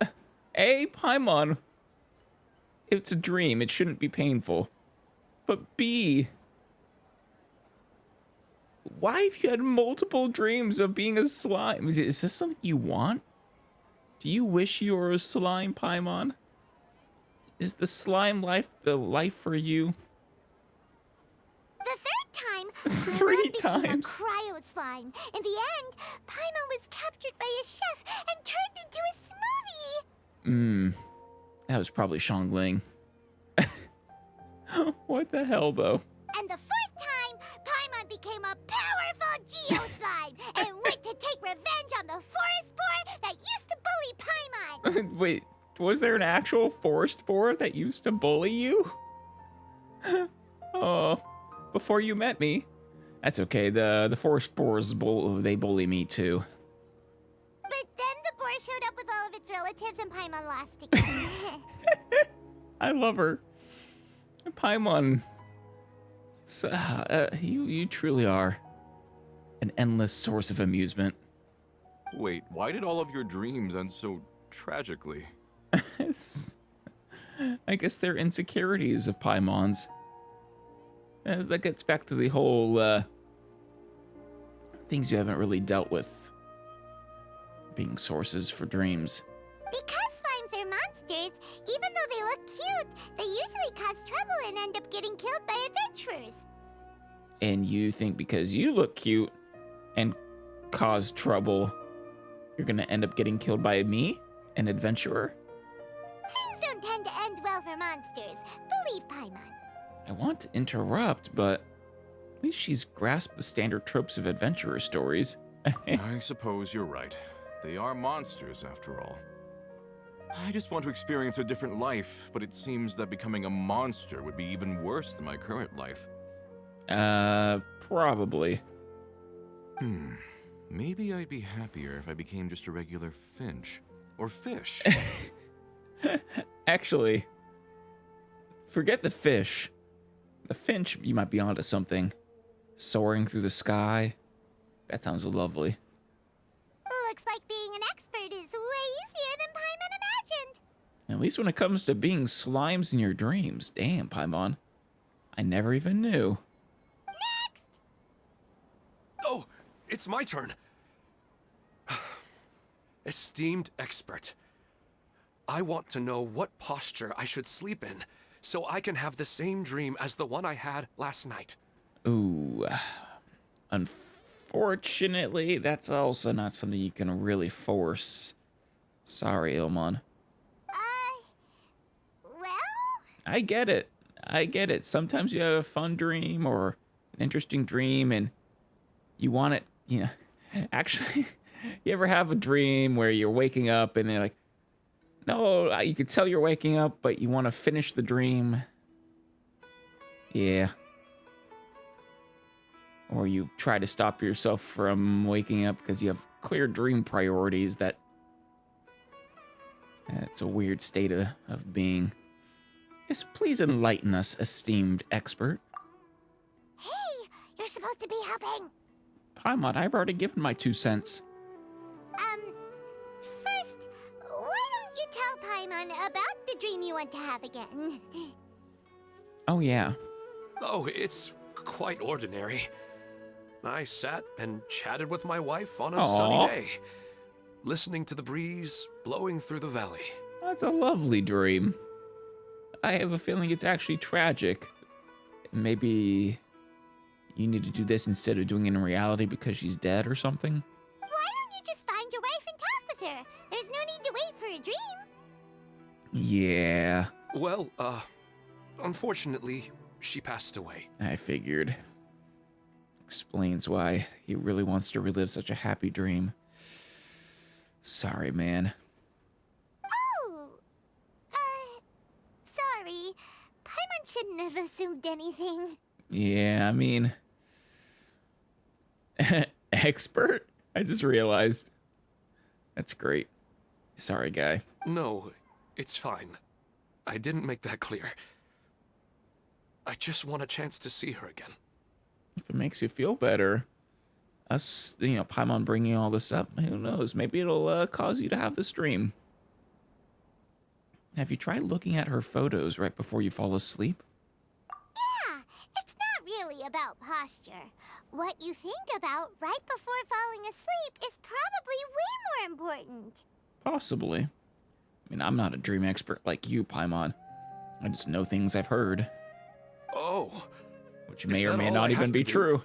Paimon, it's a dream. It shouldn't be painful. But B, why have you had multiple dreams of being a slime? Is this something you want? Do you wish you were a slime, Paimon? Is the slime life the life for you? The third time, Three Paimon became times. a cryo slime. In the end, Paimon was captured by a chef and turned into a smoothie. That was probably Xiangling. What the hell, though? And the fourth time, Paimon became a powerful geo slime and went to take revenge on the forest boar that used to bully Paimon. Wait, was there an actual forest boar that used to bully you? Oh, before you met me. That's okay, the forest boars, they bully me too. But then the boar showed up with all of its relatives and Paimon lost again. I love her. Paimon, you truly are an endless source of amusement. Wait, why did all of your dreams end so tragically? I guess they're insecurities of Paimon's. That gets back to the whole things you haven't really dealt with being sources for dreams. Because slimes are monsters, even though they look cute, they usually cause trouble and end up getting killed by adventurers. And you think because you look cute and cause trouble, you're gonna end up getting killed by me, an adventurer? don't tend to end well for monsters. Believe Paimon. I want to interrupt, but at least she's grasped the standard tropes of adventurer stories. I suppose you're right. They are monsters, after all. I just want to experience a different life, but it seems that becoming a monster would be even worse than my current life. Probably. Maybe I'd be happier if I became just a regular finch. Or fish. Actually, forget the fish. The finch, you might be onto something. Soaring through the sky. That sounds lovely. Looks like being an expert is way easier than Paimon imagined. At least when it comes to being slimes in your dreams. Damn, Paimon. I never even knew. Oh, it's my turn. Esteemed expert, I want to know what posture I should sleep in so I can have the same dream as the one I had last night. Ooh. Unfortunately, that's also not something you can really force. Sorry, Ilmon. Well? I get it. I get it. Sometimes you have a fun dream or an interesting dream and you want it, you know. Actually, you ever have a dream where you're waking up and they're like, no, you could tell you're waking up, but you want to finish the dream? Yeah. Or you try to stop yourself from waking up because you have clear dream priorities that... It's a weird state of being. Yes, please enlighten us, esteemed expert. Hey, you're supposed to be helping. Paimon, I've already given my 2 cents. First, why don't you tell Paimon about the dream you want to have again? Oh, yeah. Oh, it's quite ordinary. I sat and chatted with my wife on a sunny day, listening to the breeze blowing through the valley. That's a lovely dream. I have a feeling it's actually tragic. Maybe you need to do this instead of doing it in reality because she's dead or something? Why don't you just find your wife and talk with her? There's no need to wait for a dream. Yeah. Well, unfortunately, she passed away. I figured. Explains why he really wants to relive such a happy dream. Sorry, man. Oh, sorry. Paimon shouldn't have assumed anything. Yeah, I mean... Expert? I just realized. That's great. Sorry, guy. No, it's fine. I didn't make that clear. I just want a chance to see her again. If it makes you feel better, us, you know, Paimon bringing all this up, who knows? Maybe it'll cause you to have this dream. Have you tried looking at her photos right before you fall asleep? Yeah, it's not really about posture. What you think about right before falling asleep is probably way more important. Possibly. I mean, I'm not a dream expert like you, Paimon. I just know things I've heard. Oh. Which may or may not even be true.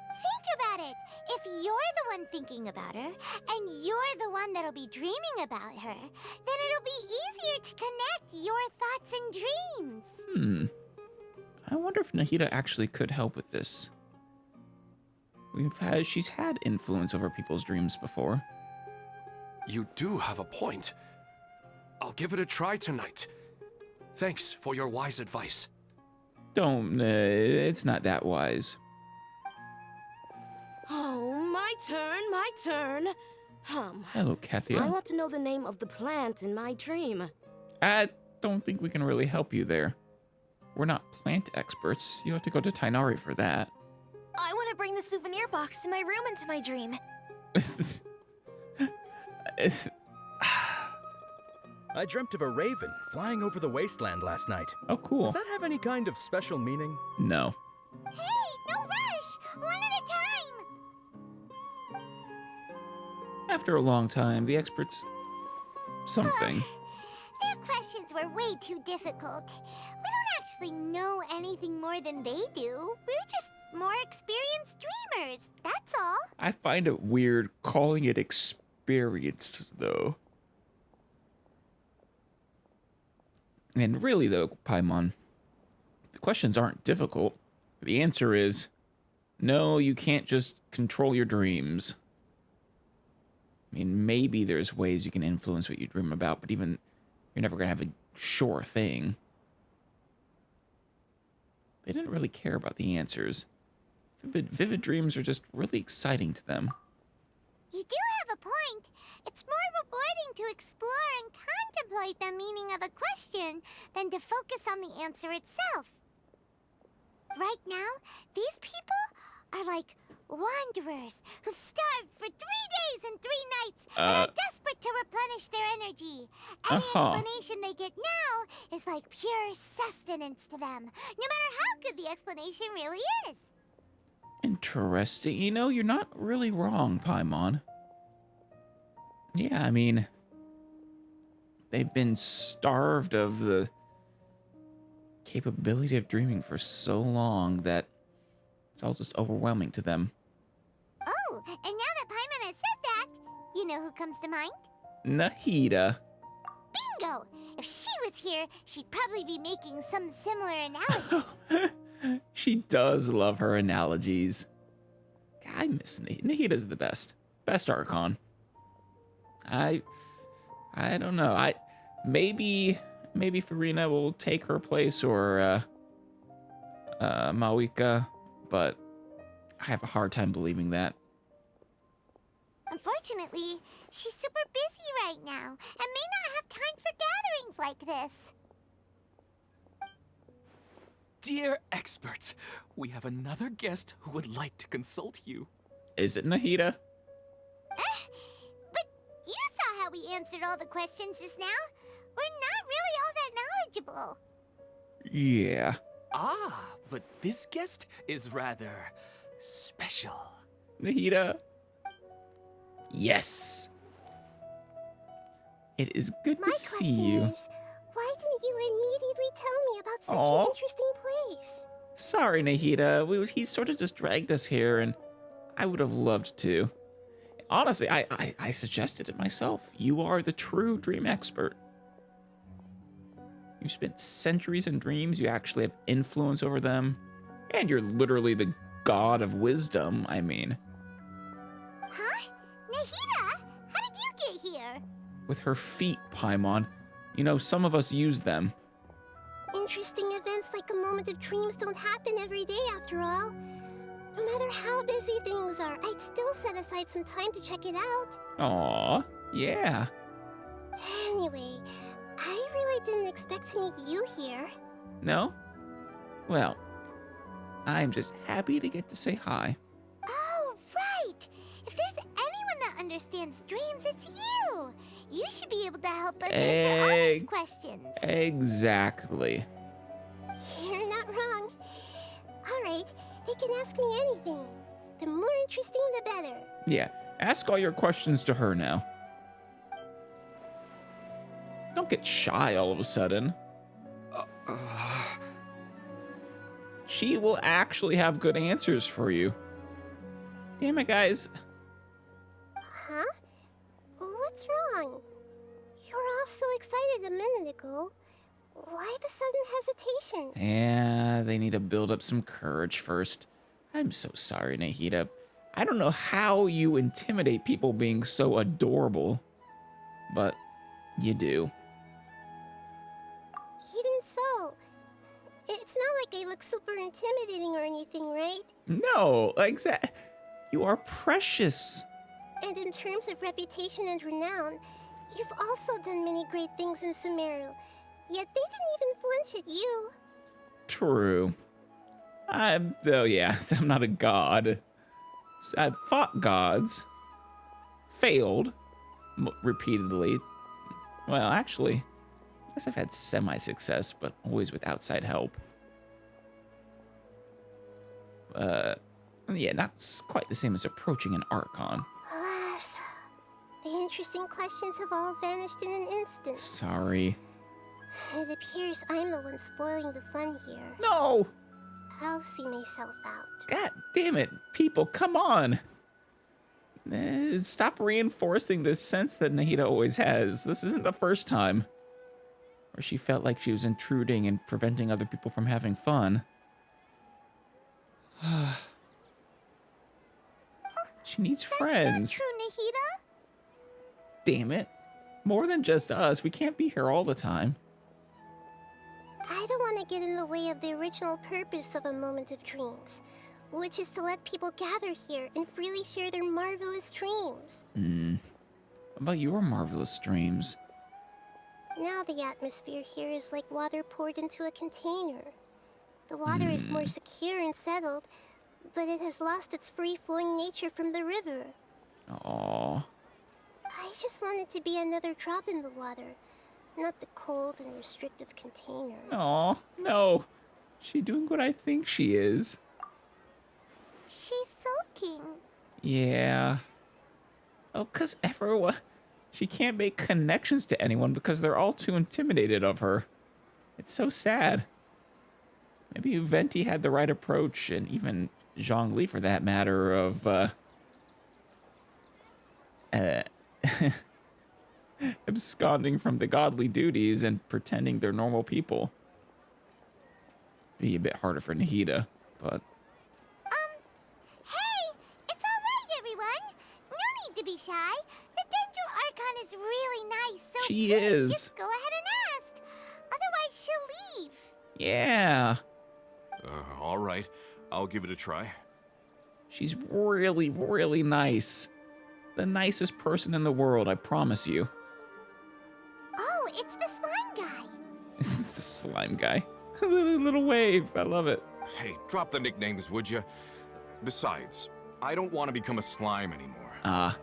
Think about it. If you're the one thinking about her, and you're the one that'll be dreaming about her, then it'll be easier to connect your thoughts and dreams. I wonder if Nahida actually could help with this. She's had influence over people's dreams before. You do have a point. I'll give it a try tonight. Thanks for your wise advice. Don't, it's not that wise. Oh, my turn. Hello, Kathia. I want to know the name of the plant in my dream. I don't think we can really help you there. We're not plant experts. You have to go to Tainari for that. I want to bring the souvenir box to my room into my dream. I dreamt of a raven flying over the wasteland last night. Oh, cool. Does that have any kind of special meaning? No. Hey, no rush! One at a time! After a long time, the experts... something. Their questions were way too difficult. We don't actually know anything more than they do. We're just more experienced dreamers, that's all. I find it weird calling it experienced, though. And really, though, Paimon, the questions aren't difficult. The answer is no, you can't just control your dreams. I mean, maybe there's ways you can influence what you dream about, but even you're never going to have a sure thing. They didn't really care about the answers. Vivid dreams are just really exciting to them. You do have a point. It's more rewarding to explore and contemplate the meaning of a question than to focus on the answer itself. Right now, these people are like wanderers who've starved for 3 days and 3 nights and are desperate to replenish their energy. Any explanation they get now is like pure sustenance to them, no matter how good the explanation really is. Interesting. You know, you're not really wrong, Paimon. Yeah, I mean, they've been starved of the capability of dreaming for so long that it's all just overwhelming to them. Oh, and now that Paimon has said that, you know who comes to mind? Nahida. Bingo! If she was here, she'd probably be making some similar analogy. She does love her analogies. God, I miss Nahida. Nahida's the best. Best Archon. I don't know. Maybe Farina will take her place or Mawika, but I have a hard time believing that. Unfortunately, she's super busy right now and may not have time for gatherings like this. Dear experts, we have another guest who would like to consult you. Is it Nahida? But you saw how we answered all the questions just now. We're not really all that knowledgeable. Yeah. Ah, but this guest is rather special. Nahida. Yes. It is good to see you. My question is, why didn't you immediately tell me about such an interesting place? Sorry, Nahida. He sort of just dragged us here, and I would have loved to. Honestly, I suggested it myself. You are the true dream expert. You spent centuries in dreams. You actually have influence over them. And you're literally the god of wisdom, I mean. Huh? Nahida? How did you get here? With her feet, Paimon. You know, some of us use them. Interesting events like a moment of dreams don't happen every day after all. No matter how busy things are, I'd still set aside some time to check it out. Aw, yeah. Anyway, I really didn't expect to meet you here. No? Well, I'm just happy to get to say hi. Oh, right! If there's anyone that understands dreams, it's you! You should be able to help us answer all these questions. Exactly. You're not wrong. Alright, they can ask me anything. The more interesting, the better. Yeah, ask all your questions to her now. Don't get shy all of a sudden. She will actually have good answers for you. Damn it, guys. Huh? What's wrong? You were all so excited a minute ago. Why the sudden hesitation? Yeah, they need to build up some courage first. I'm so sorry, Nahida. I don't know how you intimidate people being so adorable, but you do. Even so, it's not like I look super intimidating or anything, right? No, exactly. You are precious. And in terms of reputation and renown, you've also done many great things in Sumeru, yet they didn't even flinch at you. True. Though, yeah, I'm not a god. I've fought gods. Failed. Repeatedly. Well, actually, I guess I've had semi-success, but always with outside help. Yeah, not quite the same as approaching an Archon. Alas, the interesting questions have all vanished in an instant. Sorry. It appears I'm the one spoiling the fun here. No! I'll see myself out. God damn it, people, come on! Stop reinforcing this sense that Nahida always has. This isn't the first time. or she felt like she was intruding and preventing other people from having fun. She needs friends. That's not true, Nahida. Damn it. More than just us. We can't be here all the time. I don't want to get in the way of the original purpose of a Moment of Dreams, which is to let people gather here and freely share their marvelous dreams. What about your marvelous dreams? Now the atmosphere here is like water poured into a container. The water is more secure and settled, but it has lost its free-flowing nature from the river. Aww. I just want it to be another drop in the water, not the cold and restrictive container. Aw, no. She doing what I think she is. She's sulking. Yeah. Oh, 'cause everyone... She can't make connections to anyone because they're all too intimidated of her. It's so sad. Maybe Venti had the right approach, and even Zhongli for that matter, of, absconding from the godly duties and pretending they're normal people. Be a bit harder for Nahida, but... Hey! It's alright, everyone! No need to be shy. The Dendro Archon is really nice, so She please is. just go ahead and ask. Otherwise, she'll leave. Yeah. All right. I'll give it a try. She's really, really nice. The nicest person in the world, I promise you. Oh, it's the slime guy. The slime guy. little wave. I love it. Hey, drop the nicknames, would you? Besides, I don't want to become a slime anymore.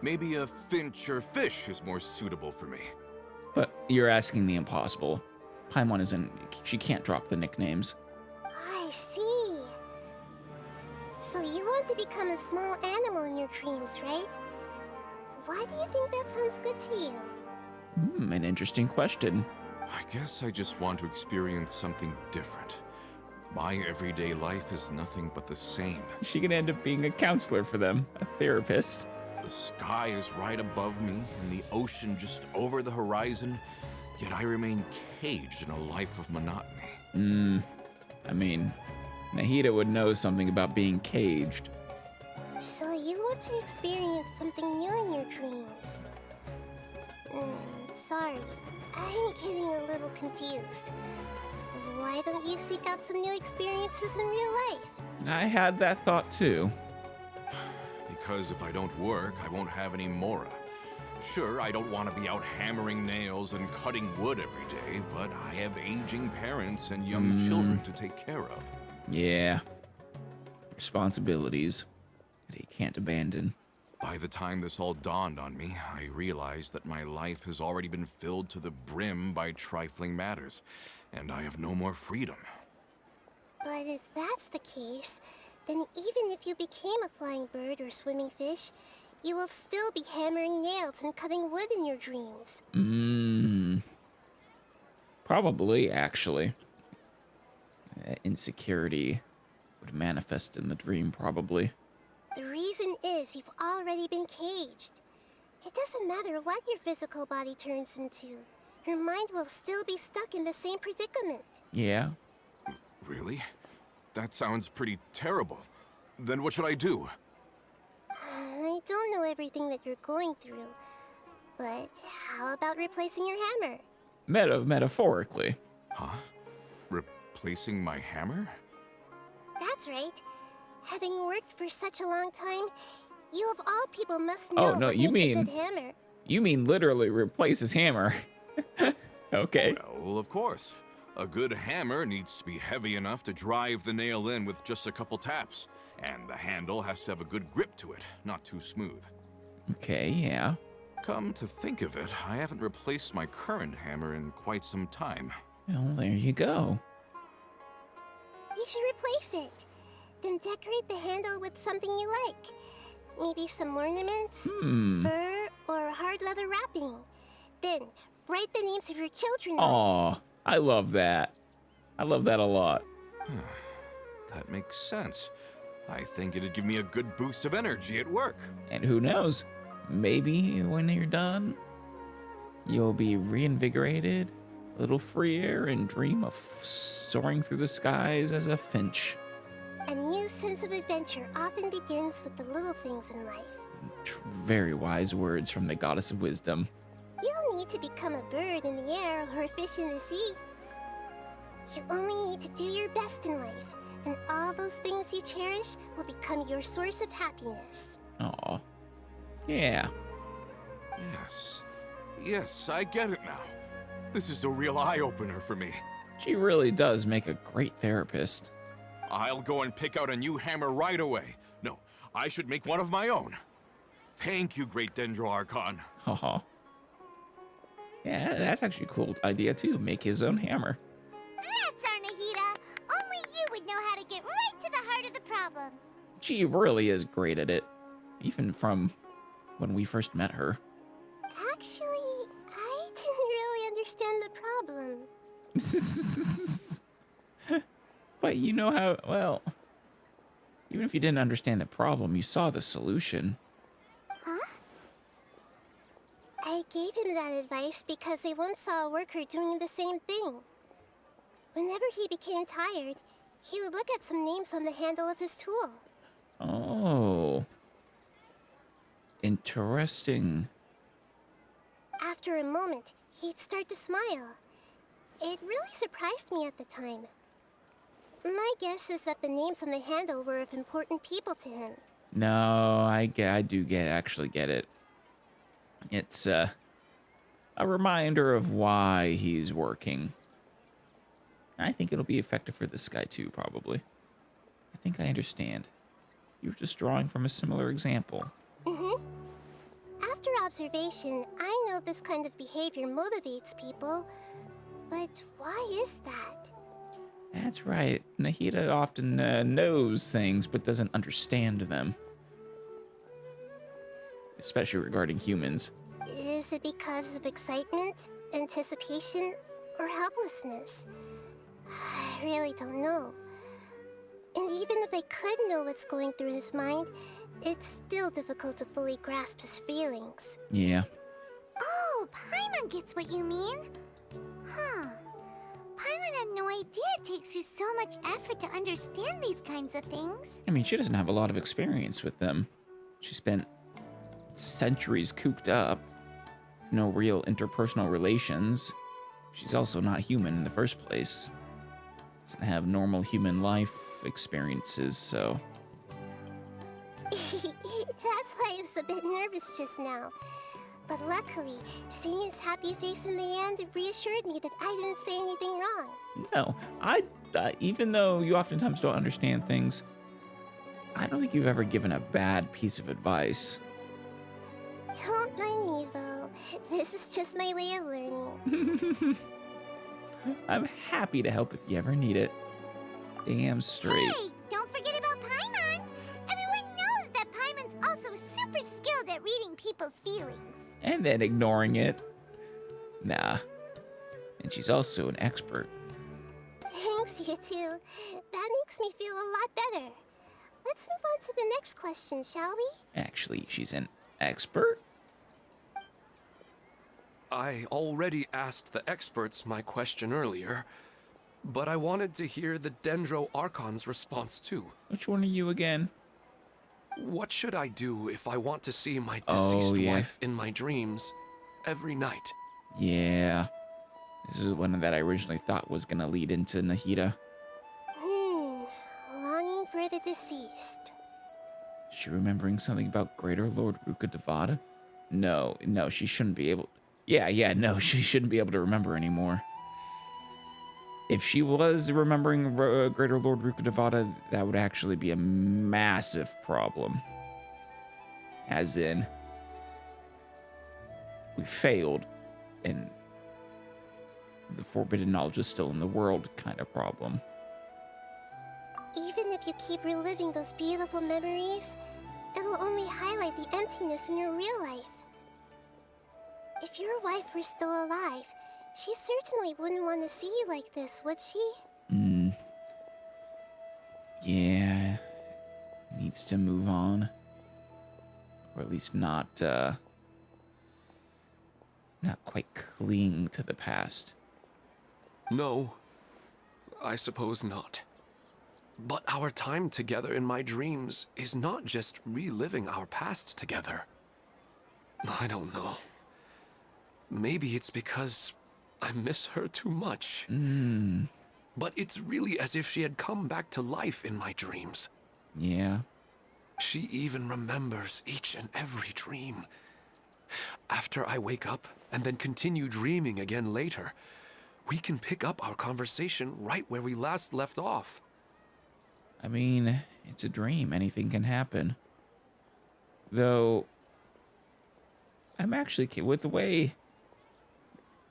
Maybe a finch or fish is more suitable for me. But you're asking the impossible. Paimon isn't... She can't drop the nicknames. I see. So you want to become a small animal in your dreams, right? Why do you think that sounds good to you? An interesting question. I guess I just want to experience something different. My everyday life is nothing but the same. She can end up being a counselor for them, a therapist. The sky is right above me, and the ocean just over the horizon, yet I remain caged in a life of monotony. I mean, Nahida would know something about being caged. So you want to experience something new in your dreams? Sorry, I'm getting a little confused. Why don't you seek out some new experiences in real life? I had that thought too. Because if I don't work, I won't have any Mora. Sure, I don't want to be out hammering nails and cutting wood every day, but I have aging parents and young children to take care of. Yeah. Responsibilities that he can't abandon. By the time this all dawned on me, I realized that my life has already been filled to the brim by trifling matters, and I have no more freedom. But if that's the case, then even if you became a flying bird or swimming fish, you will still be hammering nails and cutting wood in your dreams. Probably, actually. Insecurity would manifest in the dream, probably. The reason is you've already been caged. It doesn't matter what your physical body turns into. Your mind will still be stuck in the same predicament. Yeah. Really? That sounds pretty terrible. Then what should I do? I don't know everything that you're going through, but how about replacing your hammer? Metaphorically. Huh? Replacing my hammer? That's right. Having worked for such a long time, you of all people must know Oh, no, what you makes mean... a good hammer. You mean literally replace his hammer. Okay. Well, of course. A good hammer needs to be heavy enough to drive the nail in with just a couple taps. And the handle has to have a good grip to it, not too smooth. Okay, yeah. Come to think of it, I haven't replaced my current hammer in quite some time. Well, there you go. You should replace it. Then decorate the handle with something you like. Maybe some ornaments, fur, or hard leather wrapping. Then, write the names of your children on it. Aw, I love that. I love that a lot. That makes sense. I think it'd give me a good boost of energy at work. And who knows? Maybe when you're done, you'll be reinvigorated a little free air and dream of soaring through the skies as a finch. A new sense of adventure often begins with the little things in life. Very wise words from the goddess of wisdom. You don't need to become a bird in the air or a fish in the sea. You only need to do your best in life, and all those things you cherish will become your source of happiness. Aw. Yeah. Yes. Yes, I get it now. This is a real eye-opener for me. She really does make a great therapist. I'll go and pick out a new hammer right away. No, I should make one of my own. Thank you, Great Dendro Archon. Haha. Yeah, that's actually a cool idea too. Make his own hammer. That's our Nahida. Only you would know how to get right to the heart of the problem. She really is great at it. Even from when we first met her. Actually, I didn't really understand the problem. But you know how, well, even if you didn't understand the problem, you saw the solution. Huh? I gave him that advice because I once saw a worker doing the same thing. Whenever he became tired, he would look at some names on the handle of his tool. Oh. Interesting. After a moment, he'd start to smile. It really surprised me at the time. My guess is that the names on the handle were of important people to him. No, I do actually get it. It's a reminder of why he's working. I think it'll be effective for this guy too, probably. I think I understand. You were just drawing from a similar example. Mm-hmm. After observation, I know this kind of behavior motivates people, but why is that? That's right. Nahida often knows things, but doesn't understand them. Especially regarding humans. Is it because of excitement, anticipation, or helplessness? I really don't know. And even if I could know what's going through his mind, it's still difficult to fully grasp his feelings. Yeah. Oh, Paimon gets what you mean. Huh. Paimon had no idea it takes you so much effort to understand these kinds of things. I mean, she doesn't have a lot of experience with them. She spent centuries cooped up, with no real interpersonal relations. She's also not human in the first place. Doesn't have normal human life experiences, so... That's why I was a bit nervous just now. But luckily, seeing his happy face in the end reassured me that I didn't say anything wrong. No, even though you oftentimes don't understand things, I don't think you've ever given a bad piece of advice. Don't mind me, though. This is just my way of learning. I'm happy to help if you ever need it. Damn straight. Hey, don't forget about Paimon! Everyone knows that Paimon's also super skilled at reading people's feelings. And then ignoring it. Nah. And she's also an expert. Thanks, you two. That makes me feel a lot better. Let's move on to the next question, shall we? Actually, she's an expert? I already asked the experts my question earlier, but I wanted to hear the Dendro Archon's response too. Which one are you again? What should I do if I want to see my deceased wife in my dreams every night? Yeah. This is one that I originally thought was gonna lead into Nahida. Longing for the deceased. Is she remembering something about Greater Lord Rukkhadevata? No, she shouldn't be able... no, she shouldn't be able to remember anymore. If she was remembering Greater Lord Rukkhadevata, that would actually be a massive problem. As in, we failed, and the forbidden knowledge is still in the world kind of problem. Even if you keep reliving those beautiful memories, it'll only highlight the emptiness in your real life. If your wife were still alive, she certainly wouldn't want to see you like this, would she? Yeah. Needs to move on. Or at least not quite cling to the past. No, I suppose not. But our time together in my dreams is not just reliving our past together. I don't know. Maybe it's because I miss her too much. But it's really as if she had come back to life in my dreams. Yeah. She even remembers each and every dream. After I wake up and then continue dreaming again later, we can pick up our conversation right where we last left off. I mean, it's a dream. Anything can happen. Though, I'm actually, with the way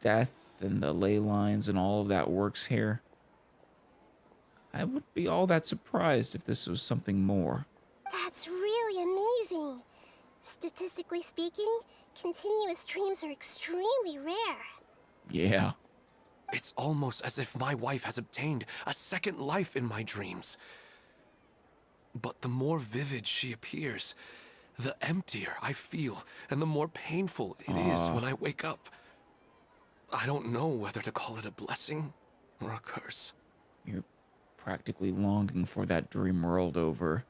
death and the ley lines and all of that works here, I wouldn't be all that surprised if this was something more. That's really amazing. Statistically speaking, continuous dreams are extremely rare. Yeah. It's almost as if my wife has obtained a second life in my dreams. But the more vivid she appears, the emptier I feel, and the more painful it is when I wake up. I don't know whether to call it a blessing or a curse. You're practically longing for that dream world over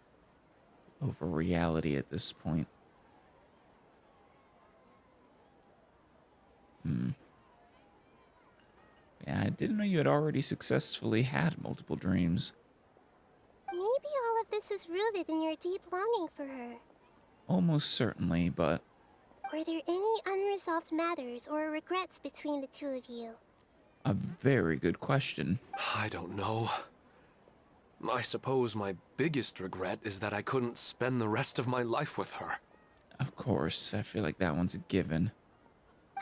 reality at this point. Yeah, I didn't know you had already successfully had multiple dreams. Maybe all of this is rooted in your deep longing for her. Almost certainly, but Were there any unresolved matters or regrets between the two of you? a very good question. I don't know. I suppose my biggest regret is that I couldn't spend the rest of my life with her. Of course, I feel like that one's a given.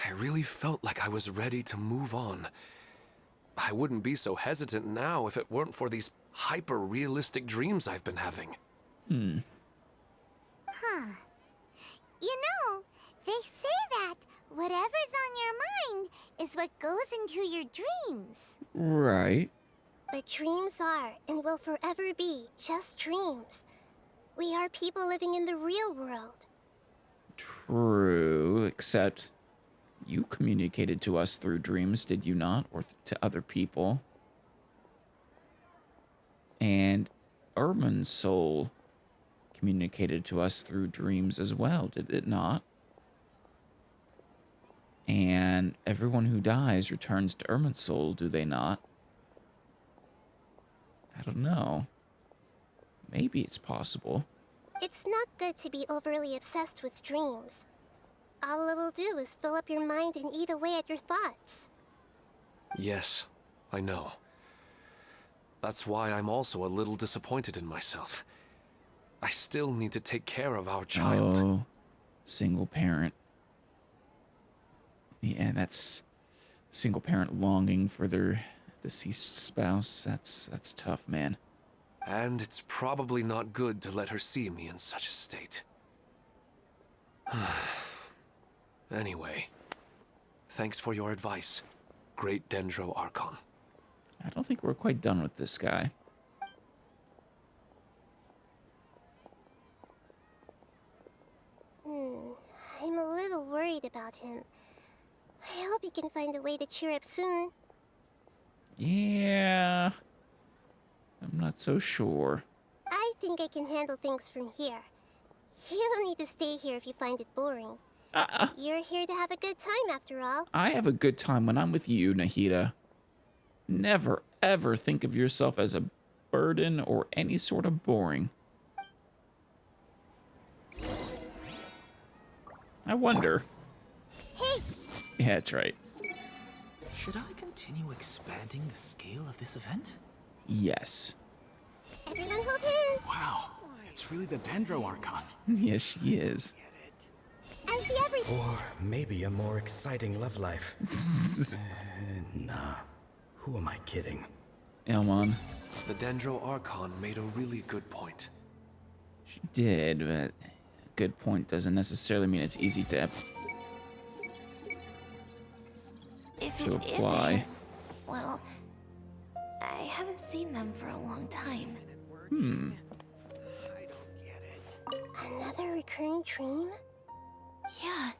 I really felt like I was ready to move on. I wouldn't be so hesitant now if it weren't for these hyper-realistic dreams I've been having. Huh. You know, they say that whatever's on your mind is what goes into your dreams. Right. But dreams are, and will forever be, just dreams. We are people living in the real world. True, except you communicated to us through dreams, did you not? Or to other people. And Irmin's soul communicated to us through dreams as well, did it not? And everyone who dies returns to Irmin's soul, do they not? I don't know. Maybe it's possible. It's not good to be overly obsessed with dreams. All it'll do is fill up your mind and eat away at your thoughts. Yes, I know. That's why I'm also a little disappointed in myself. I still need to take care of our child. Oh, single parent. Yeah, that's single parent longing for their deceased spouse. That's tough, man. And it's probably not good to let her see me in such a state. Anyway, thanks for your advice, Great Dendro Archon. I don't think we're quite done with this guy. I'm a little worried about him. I hope he can find a way to cheer up soon. Yeah, I'm not so sure. I think I can handle things from here. You don't need to stay here if you find it boring. You're here to have a good time, after all. I have a good time when I'm with you, Nahida. Never, ever think of yourself as a burden or any sort of boring. I wonder. Hey! Yeah, that's right. Should I continue expanding the scale of this event? Yes. Everyone hold hands! Wow, it's really the Dendro Archon. Yes, she is. I see everything! Or maybe a more exciting love life. Nah. Who am I kidding? Elmon. The Dendro Archon made a really good point. She did, but a good point doesn't necessarily mean it's easy to If to it apply. isn't, well, I haven't seen them for a long time. Another recurring dream? Yeah,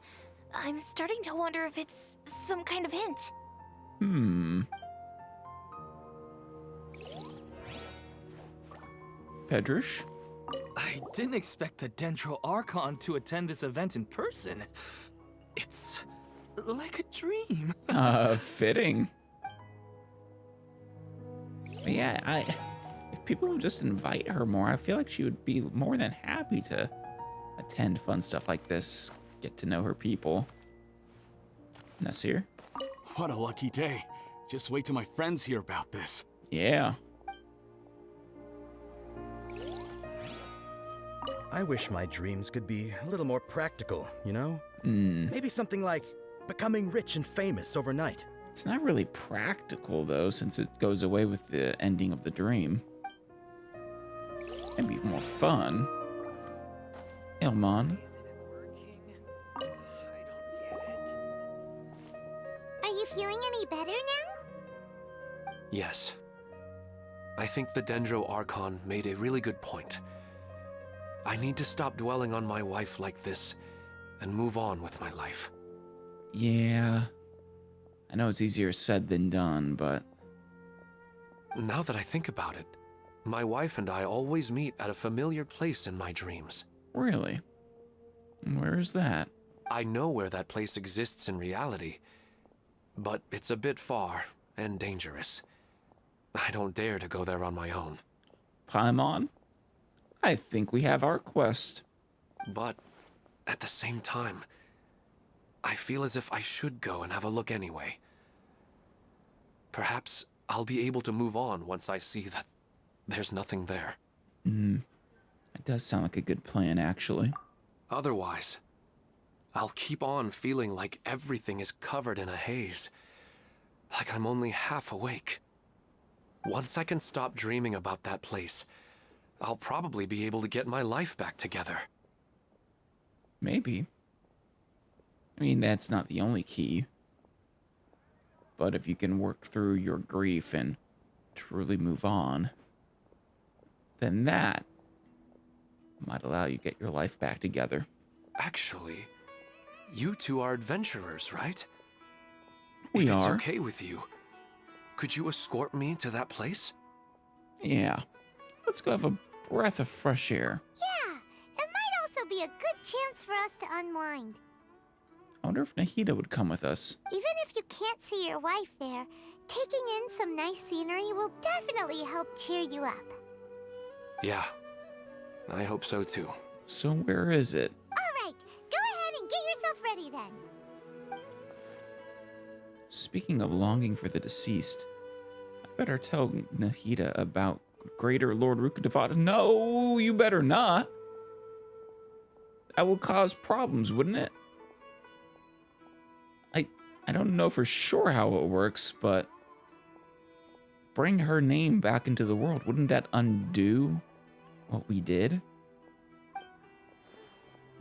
I'm starting to wonder if it's some kind of hint. Pedrish? I didn't expect the Dendro Archon to attend this event in person. It's like a dream. Fitting. But yeah, if people would just invite her more, I feel like she would be more than happy to attend fun stuff like this, get to know her people. Nasir? What a lucky day. Just wait till my friends hear about this. Yeah. I wish my dreams could be a little more practical, you know? Maybe something like becoming rich and famous overnight. It's not really practical, though, since it goes away with the ending of the dream. It'd be more fun. Elmon. Are you feeling any better now? Yes. I think the Dendro Archon made a really good point. I need to stop dwelling on my wife like this and move on with my life. Yeah. I know it's easier said than done, but... Now that I think about it, my wife and I always meet at a familiar place in my dreams. Really? Where is that? I know where that place exists in reality, but it's a bit far and dangerous. I don't dare to go there on my own. Paimon? I think we have our quest. But at the same time, I feel as if I should go and have a look anyway. Perhaps I'll be able to move on once I see that there's nothing there. It does sound like a good plan, actually. Otherwise, I'll keep on feeling like everything is covered in a haze. Like I'm only half awake. Once I can stop dreaming about that place, I'll probably be able to get my life back together. Maybe. I mean, that's not the only key. But if you can work through your grief and truly move on, then that might allow you to get your life back together. Actually, you two are adventurers, right? We If it's are. okay with you, could you escort me to that place? Yeah. Let's go have a breath of fresh air. Yeah, it might also be a good chance for us to unwind. I wonder if Nahida would come with us. Even if you can't see your wife there, taking in some nice scenery will definitely help cheer you up. Yeah, I hope so too. So where is it? All right, go ahead and get yourself ready then. Speaking of longing for the deceased, I better tell Nahida about Greater Lord Rukkhadevata. No, you better not. That would cause problems, wouldn't it? I don't know for sure how it works, but bring her name back into the world. Wouldn't that undo what we did?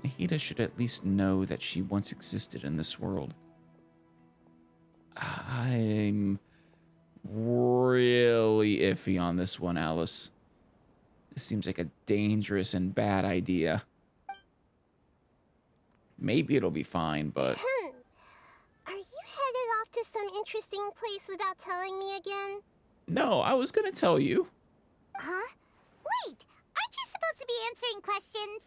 Nahida should at least know that she once existed in this world. I'm really iffy on this one, Alice. This seems like a dangerous and bad idea. Maybe it'll be fine, but... Are you headed off to some interesting place without telling me again? No, I was gonna tell you. Huh? Wait, aren't you supposed to be answering questions?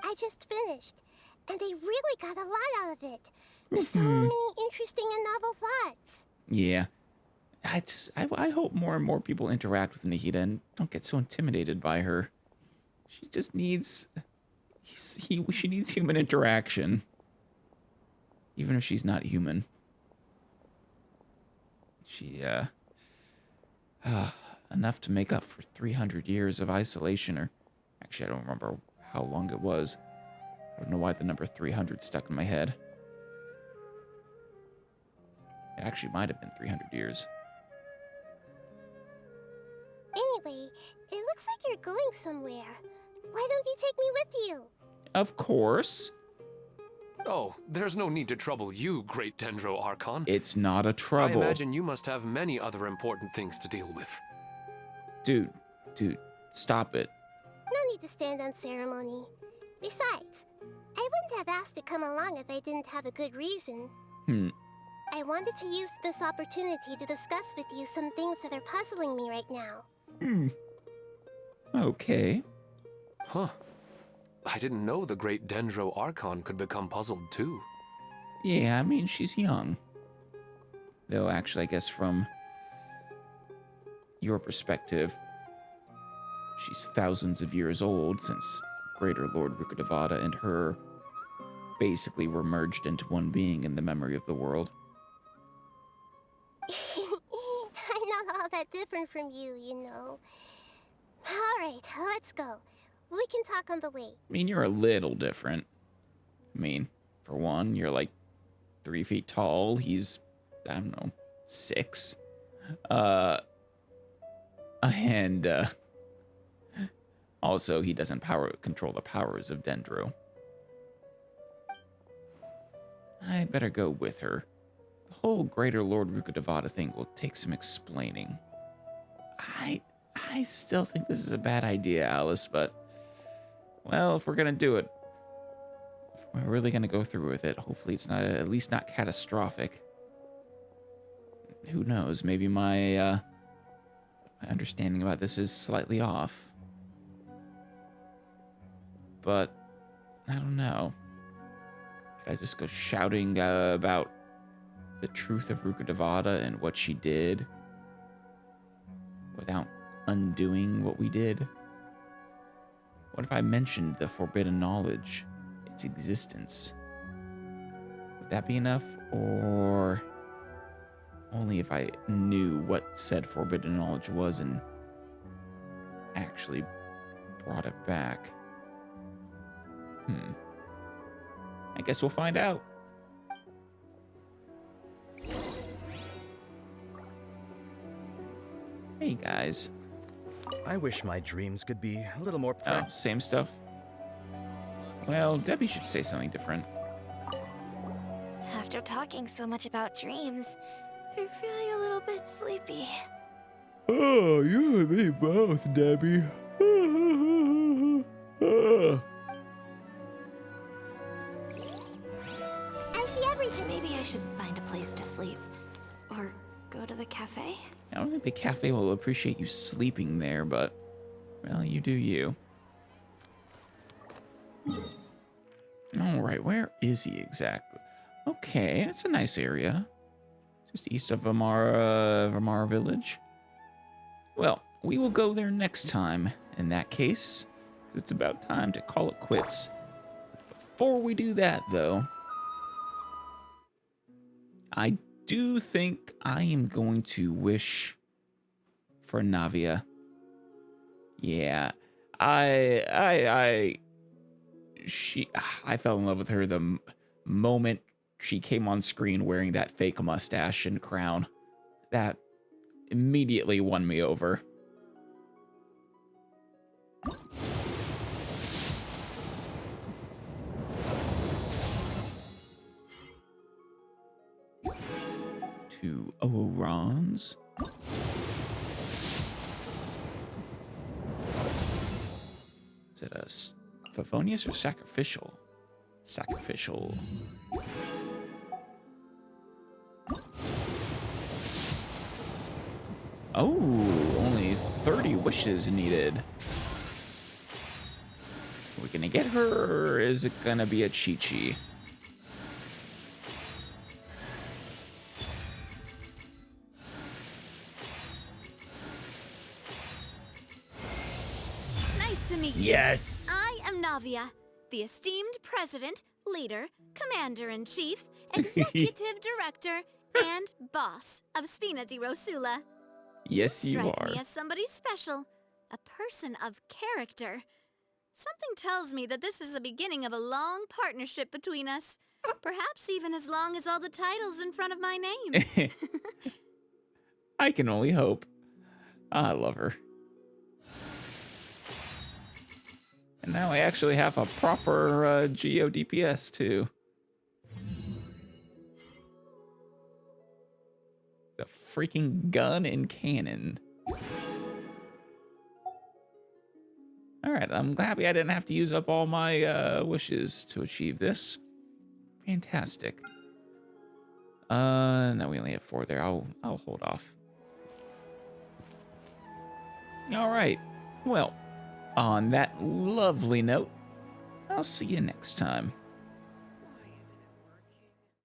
I just finished, and I really got a lot out of it. So many interesting and novel thoughts. Yeah. I hope more and more people interact with Nahida and don't get so intimidated by her. She just needs... she needs human interaction. Even if she's not human. She, enough to make up for 300 years of isolation, or... Actually, I don't remember how long it was. I don't know why the number 300 stuck in my head. It actually might have been 300 years. Anyway, it looks like you're going somewhere. Why don't you take me with you? Of course. Oh, there's no need to trouble you, Great Dendro Archon. It's not a trouble. I imagine you must have many other important things to deal with. Dude, stop it. No need to stand on ceremony. Besides, I wouldn't have asked to come along if I didn't have a good reason. I wanted to use this opportunity to discuss with you some things that are puzzling me right now. Okay. Huh. I didn't know the great Dendro Archon could become puzzled too. Yeah, I mean, she's young. Though, actually, I guess from your perspective, she's thousands of years old since Greater Lord Rukkhadevata and her basically were merged into one being in the memory of the world. I'm not all that different from you, you know. Alright, let's go. We can talk on the way. I mean, you're a little different. I mean, for one, you're like 3 feet tall. He's, I don't know, 6. And also, he doesn't control the powers of Dendro. I better go with her. The whole Greater Lord Rukkhadevata thing will take some explaining. I still think this is a bad idea, Alice, but, well, if we're gonna do it, if we're really gonna go through with it, hopefully it's not, at least not catastrophic. Who knows, maybe my understanding about this is slightly off. But, I don't know. Could I just go shouting about the truth of Rukkhadevata and what she did without undoing what we did? What if I mentioned the forbidden knowledge, its existence? Would that be enough? Or only if I knew what said forbidden knowledge was and actually brought it back? I guess we'll find out. Hey, guys. I wish my dreams could be a little more Oh, same stuff? Well, Debbie should say something different. After talking so much about dreams, I'm feeling a little bit sleepy. Oh, you and me both, Debbie. I see everything. Maybe I should find a place to sleep. Or go to the cafe? I don't think the cafe will appreciate you sleeping there, but, well, you do you. Alright, where is he exactly? Okay, that's a nice area. Just east of Vamara Village. Well, we will go there next time, in that case. 'Cause it's about time to call it quits. Before we do that, though, I do think I am going to wish for Navia. Yeah, I fell in love with her the moment she came on screen wearing that fake mustache and crown. That immediately won me over. To Orons. Is it a Favonius or sacrificial? Sacrificial. Oh, only 30 wishes needed. Are we gonna get her, or is it gonna be a Chi-Chi? Nice to meet you. Yes! I am Navia, the esteemed president, leader, commander-in-chief, executive director, and boss of Spina di Rosula. Yes, you Strike are. me as somebody special, a person of character. Something tells me that this is the beginning of a long partnership between us. Perhaps even as long as all the titles in front of my name. I can only hope. I love her. And now I actually have a proper Geo DPS too. The freaking gun and cannon. Alright, I'm happy I didn't have to use up all my wishes to achieve this. Fantastic. No, we only have 4 there. I'll hold off. Alright. Well, On that lovely note, I'll see you next time.